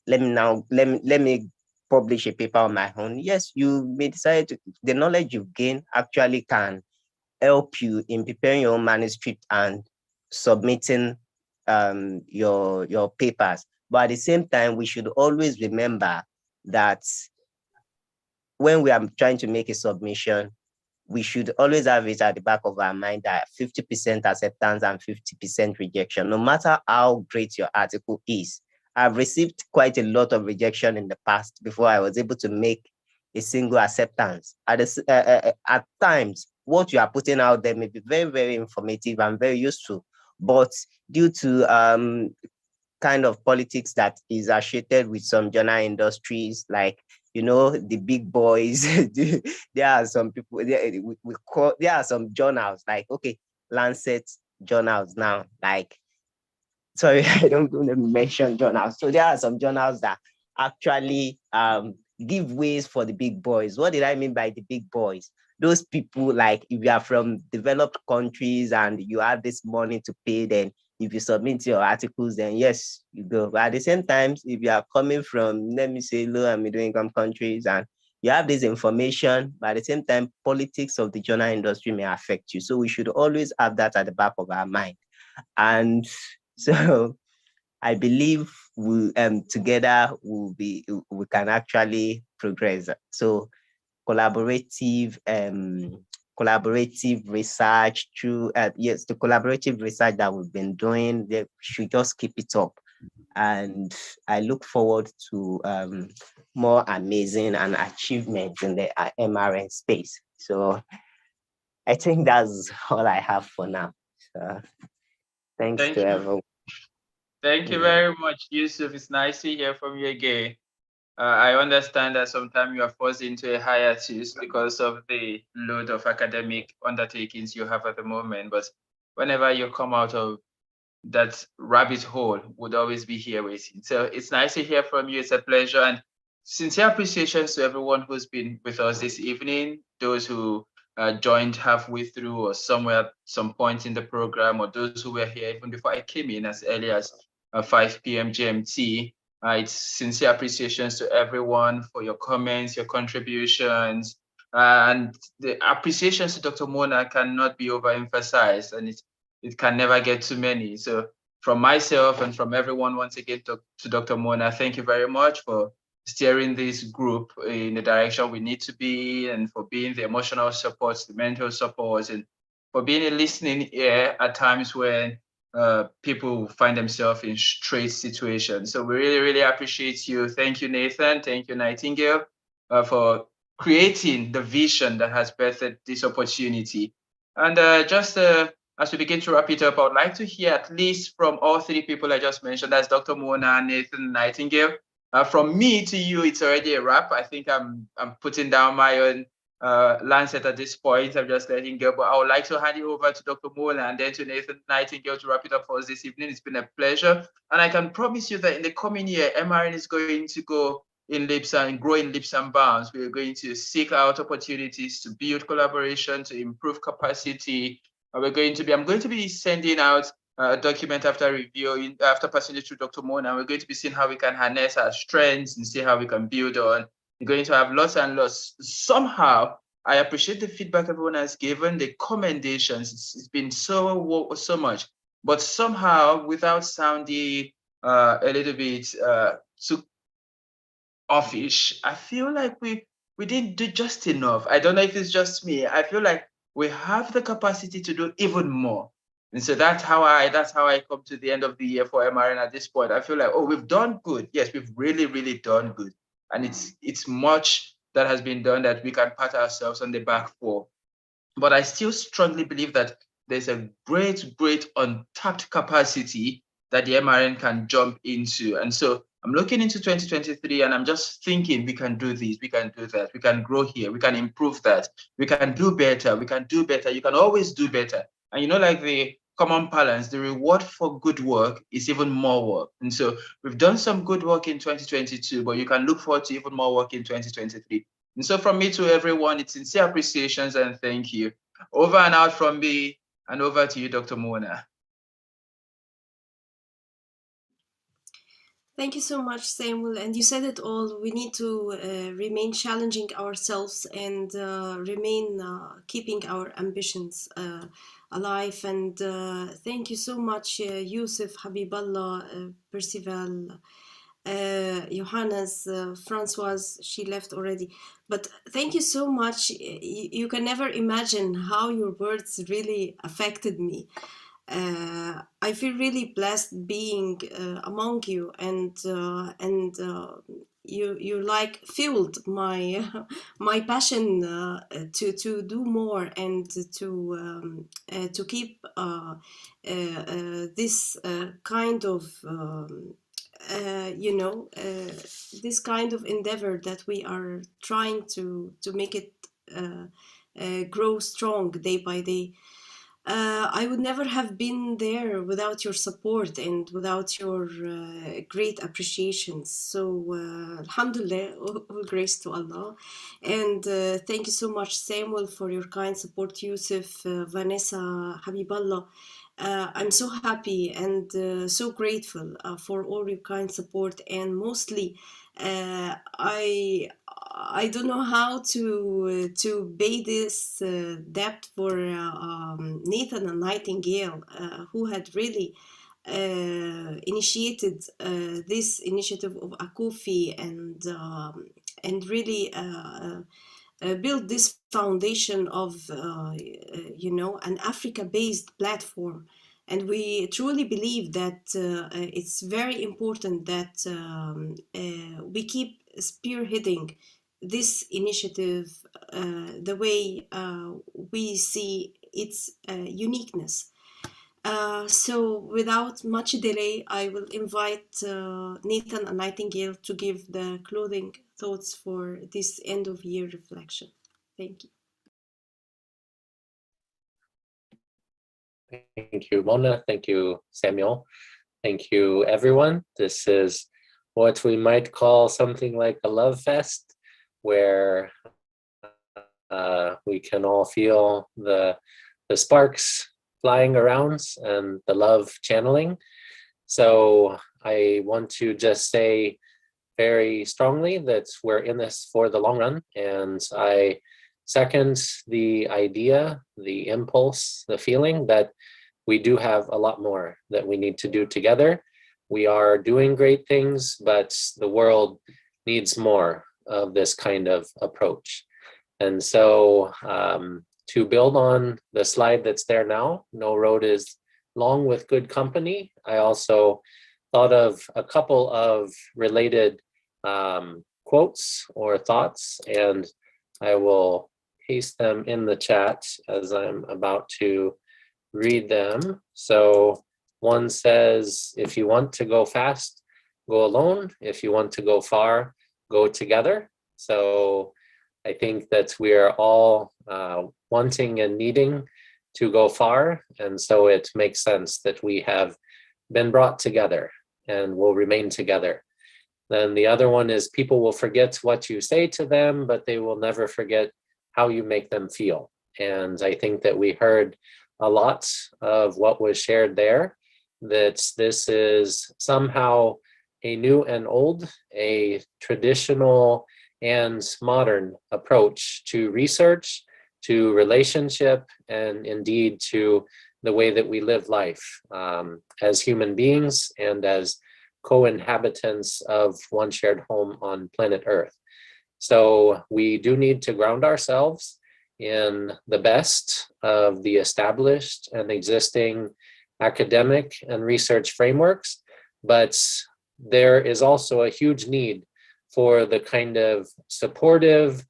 Let me publish a paper on my own. Yes, you may decide the knowledge you've gained actually can help you in preparing your own manuscript and submitting your papers. But at the same time, we should always remember that when we are trying to make a submission, we should always have it at the back of our mind that 50% acceptance and 50% rejection, no matter how great your article is. I've received quite a lot of rejection in the past before I was able to make a single acceptance. At times, what you are putting out there may be very, very informative and very useful, but due to kind of politics that is associated with some journal industries, like, the big boys, there are some people, there are some journals, like, okay, Lancet journals now, like, sorry, I don't want to mention journals. So there are some journals that actually give ways for the big boys. What did I mean by the big boys? Those people, like, if you are from developed countries and you have this money to pay, then if you submit your articles, then yes, you go. But at the same time, if you are coming from, let me say, low and middle income countries, and you have this information, but at the same time, politics of the journal industry may affect you. So we should always have that at the back of our mind. And so I believe we together we can actually progress. So collaborative research through yes, the collaborative research that we've been doing, they should just keep it up. And I look forward to more amazing and achievements in the MRN space. So I think that's all I have for now. So thanks Thank to you. everyone. Thank you very much, Yusuf. It's nice to hear from you again. I understand that sometimes you are forced into a hiatus because of the load of academic undertakings you have at the moment. But whenever you come out of that rabbit hole, would always be here waiting. So it's nice to hear from you. It's a pleasure, and sincere appreciations to everyone who's been with us this evening, those who joined halfway through or somewhere at some point in the program, or those who were here even before I came in as early as 5 p.m. GMT. It's sincere appreciations to everyone for your comments, your contributions, and the appreciations to Dr. Mona cannot be overemphasized, and it can never get too many. So from myself and from everyone, once again, to Dr. Mona, thank you very much for steering this group in the direction we need to be, and for being the emotional support, the mental support, and for being a listening ear at times when people find themselves in straight situations. So we really, really appreciate you. Thank you, Nathan. Thank you, Nightingale, for creating the vision that has birthed this opportunity. And just as we begin to wrap it up, I would like to hear at least from all three people I just mentioned, that's Dr. Mona, Nathan, Nightingale. From me to you, it's already a wrap. I think I'm putting down my own Lancet at this point. I'm just letting go, but I would like to hand you over to Dr. Mona and then to Nathan Nightingale to wrap it up for us this evening. It's been a pleasure. And I can promise you that in the coming year, MRN is going to go in leaps and grow in leaps and bounds. We are going to seek out opportunities to build collaboration, to improve capacity. I'm going to be sending out a document after review, after passing it through Dr. Mona. We're going to be seeing how we can harness our strengths and see how we can build on. We're going to have lots and lots. Somehow, I appreciate the feedback everyone has given, the commendations. It's been so much, but somehow, without sounding a little bit too offish, I feel like we didn't do just enough. I don't know if it's just me. I feel like we have the capacity to do even more. And so that's how I come to the end of the year for MRN at this point. I feel like, oh, we've done good. Yes, we've really, really done good. And it's much that has been done that we can pat ourselves on the back for. But I still strongly believe that there's a great, great untapped capacity that the MRN can jump into. And so I'm looking into 2023 and I'm just thinking we can do this, we can do that, we can grow here, we can improve that, we can do better, we can do better. You can always do better. And you know, like the common balance, the reward for good work is even more work. And so we've done some good work in 2022, but you can look forward to even more work in 2023. And so from me to everyone, it's sincere appreciations and thank you. Over and out from me, and over to you, Dr. Mona. Thank you so much, Samuel. And you said it all. We need to remain challenging ourselves and remain keeping our ambitions alive. And thank you so much, Yusuf, Habiballah, Percival, Johannes, Francoise, she left already. But thank you so much. You can never imagine how your words really affected me. I feel really blessed being among you, and you like fueled my my passion to do more and to keep this kind of this kind of endeavor that we are trying to make it grow strong day by day. I would never have been there without your support and without your great appreciations. So, Alhamdulillah, all grace to Allah. And thank you so much, Samuel, for your kind support, Yusuf, Vanessa, Habiballah. I'm so happy and so grateful for all your kind support, and mostly I don't know how to pay this debt for Nathan and Nightingale, who had really initiated this initiative of Akufi and really built this foundation of an Africa-based platform. And we truly believe that it's very important that we keep spearheading this initiative the way we see its uniqueness. So without much delay, I will invite Nathan and Nightingale to give the closing thoughts for this end of year reflection. Thank you. Thank you, Mona. Thank you, Samuel. Thank you, everyone. This is what we might call something like a love fest, where we can all feel the sparks flying around and the love channeling. So I want to just say very strongly that we're in this for the long run, and I second the idea, the impulse, the feeling that we do have a lot more that we need to do together. We are doing great things, but the world needs more of this kind of approach. And so to build on the slide that's there now, no road is long with good company. I also thought of a couple of related quotes or thoughts, and I will paste them in the chat as I'm about to read them. So one says, if you want to go fast, go alone. If you want to go far, go together. So I think that we are all wanting and needing to go far. And so it makes sense that we have been brought together and will remain together. Then the other one is, people will forget what you say to them, but they will never forget how you make them feel. And I think that we heard a lot of what was shared there, that this is somehow a new and old, a traditional and modern approach to research, to relationship, and indeed to the way that we live life as human beings and as co-inhabitants of one shared home on planet Earth. So we do need to ground ourselves in the best of the established and existing academic and research frameworks, but there is also a huge need for the kind of supportive,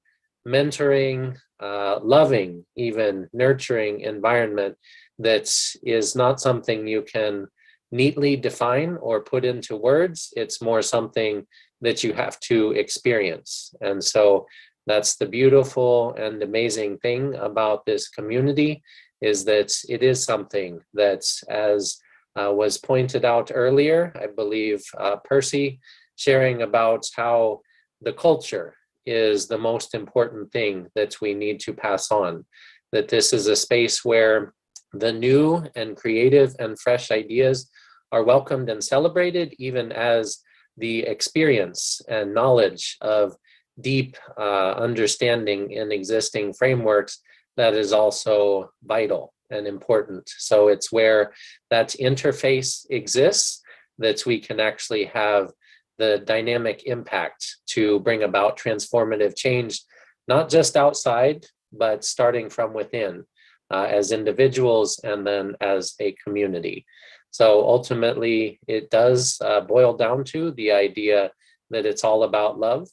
mentoring, loving, even nurturing environment that is not something you can neatly define or put into words. It's more something that you have to experience. And so that's the beautiful and amazing thing about this community, is that it is something that, as was pointed out earlier, I believe Percy sharing about how the culture is the most important thing that we need to pass on, that this is a space where the new and creative and fresh ideas are welcomed and celebrated, even as the experience and knowledge of deep understanding in existing frameworks that is also vital and important. So it's where that interface exists that we can actually have the dynamic impact to bring about transformative change, not just outside, but starting from within as individuals and then as a community. So ultimately, it does boil down to the idea that it's all about love,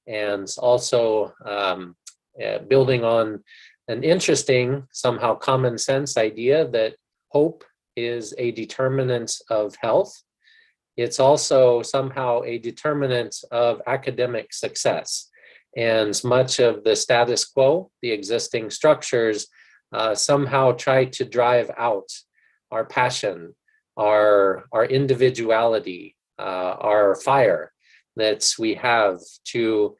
and also building on an interesting, somehow common sense idea that hope is a determinant of health. It's also somehow a determinant of academic success. And much of the status quo, the existing structures, somehow try to drive out our passion, our individuality, our fire that we have to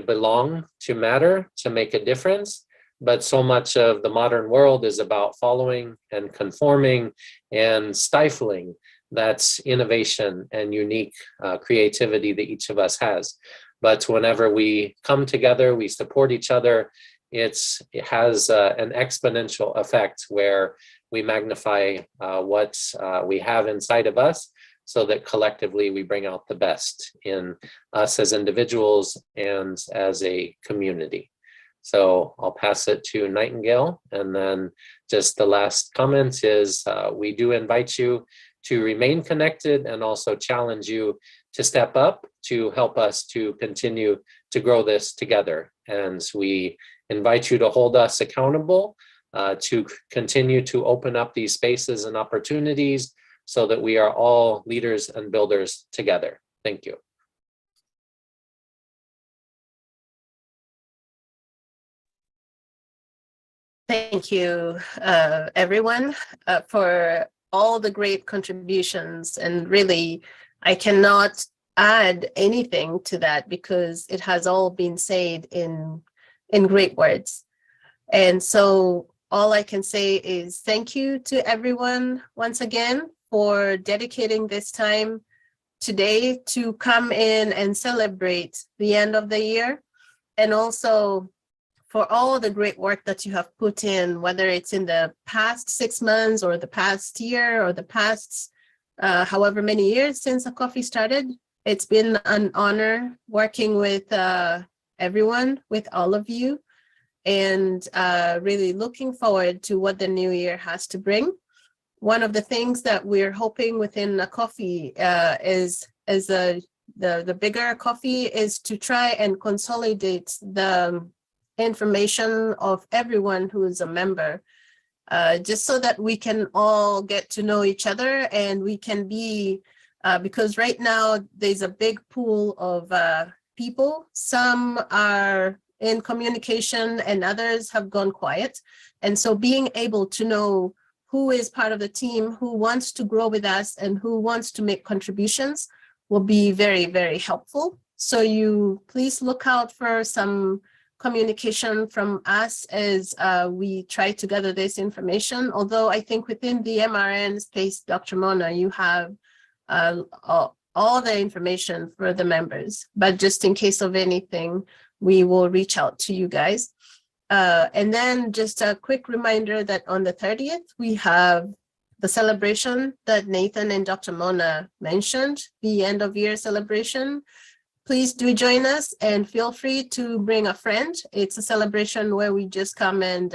belong, to matter, to make a difference. But so much of the modern world is about following and conforming and stifling that's innovation and unique creativity that each of us has. But whenever we come together, we support each other, it has an exponential effect where we magnify what we have inside of us, so that collectively we bring out the best in us as individuals and as a community. So I'll pass it to Nightingale. And then just the last comment is we do invite you to remain connected and also challenge you to step up to help us to continue to grow this together. And we invite you to hold us accountable to continue to open up these spaces and opportunities so that we are all leaders and builders together. Thank you. Thank you, everyone, for all the great contributions. And really, I cannot add anything to that because it has all been said in great words. And so all I can say is thank you to everyone once again for dedicating this time today to come in and celebrate the end of the year, and also for all the great work that you have put in, whether it's in the past 6 months or the past year or the past however many years since the coffee started. It's been an honor working with everyone, with all of you, and really looking forward to what the new year has to bring. One of the things that we're hoping within a coffee is the bigger coffee is to try and consolidate the information of everyone who is a member, just so that we can all get to know each other, and we can be, because right now there's a big pool of people. Some are in communication and others have gone quiet. And so being able to know who is part of the team, who wants to grow with us and who wants to make contributions will be very, very helpful. So you please look out for some communication from us as we try to gather this information. Although I think within the MRN space, Dr. Mona, you have all the information for the members, but just in case of anything, we will reach out to you guys. And then just a quick reminder that on the 30th, we have the celebration that Nathan and Dr. Mona mentioned, the end of year celebration. Please do join us and feel free to bring a friend. It's a celebration where we just come and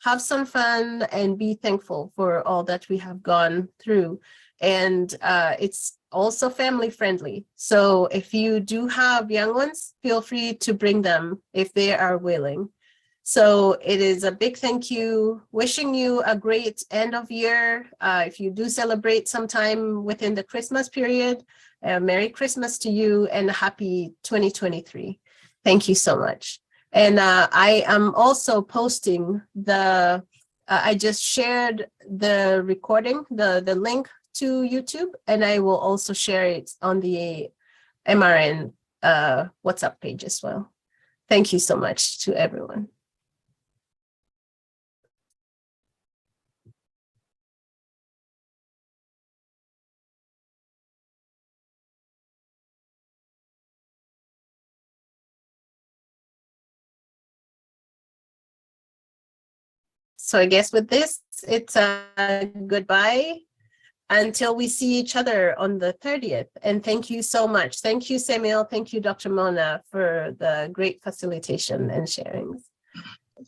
have some fun and be thankful for all that we have gone through. And it's also family friendly. So if you do have young ones, feel free to bring them if they are willing. So it is a big thank you, wishing you a great end of year. If you do celebrate sometime within the Christmas period, Merry Christmas to you and a happy 2023. Thank you so much. And I am also posting I just shared the recording, the link to YouTube, and I will also share it on the MRN WhatsApp page as well. Thank you so much to everyone. So I guess with this, it's a goodbye until we see each other on the 30th. And thank you so much. Thank you, Samuel. Thank you, Dr. Mona, for the great facilitation and sharings.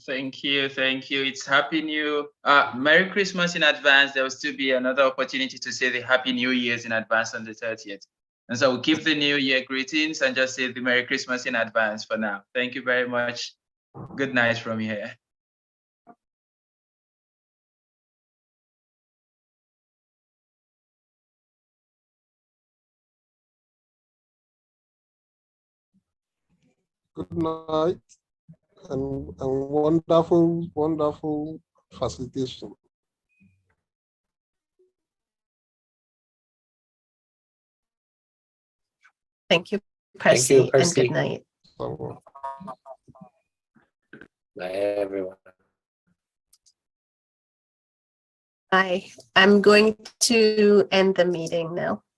Thank you. Thank you. It's Happy New Merry Christmas in advance. There will still be another opportunity to say the Happy New Year's in advance on the 30th. And so we'll keep the New Year greetings and just say the Merry Christmas in advance for now. Thank you very much. Good night from here. Good night and wonderful, wonderful facilitation. Thank you, Percy, and good night. Bye, everyone. I'm going to end the meeting now.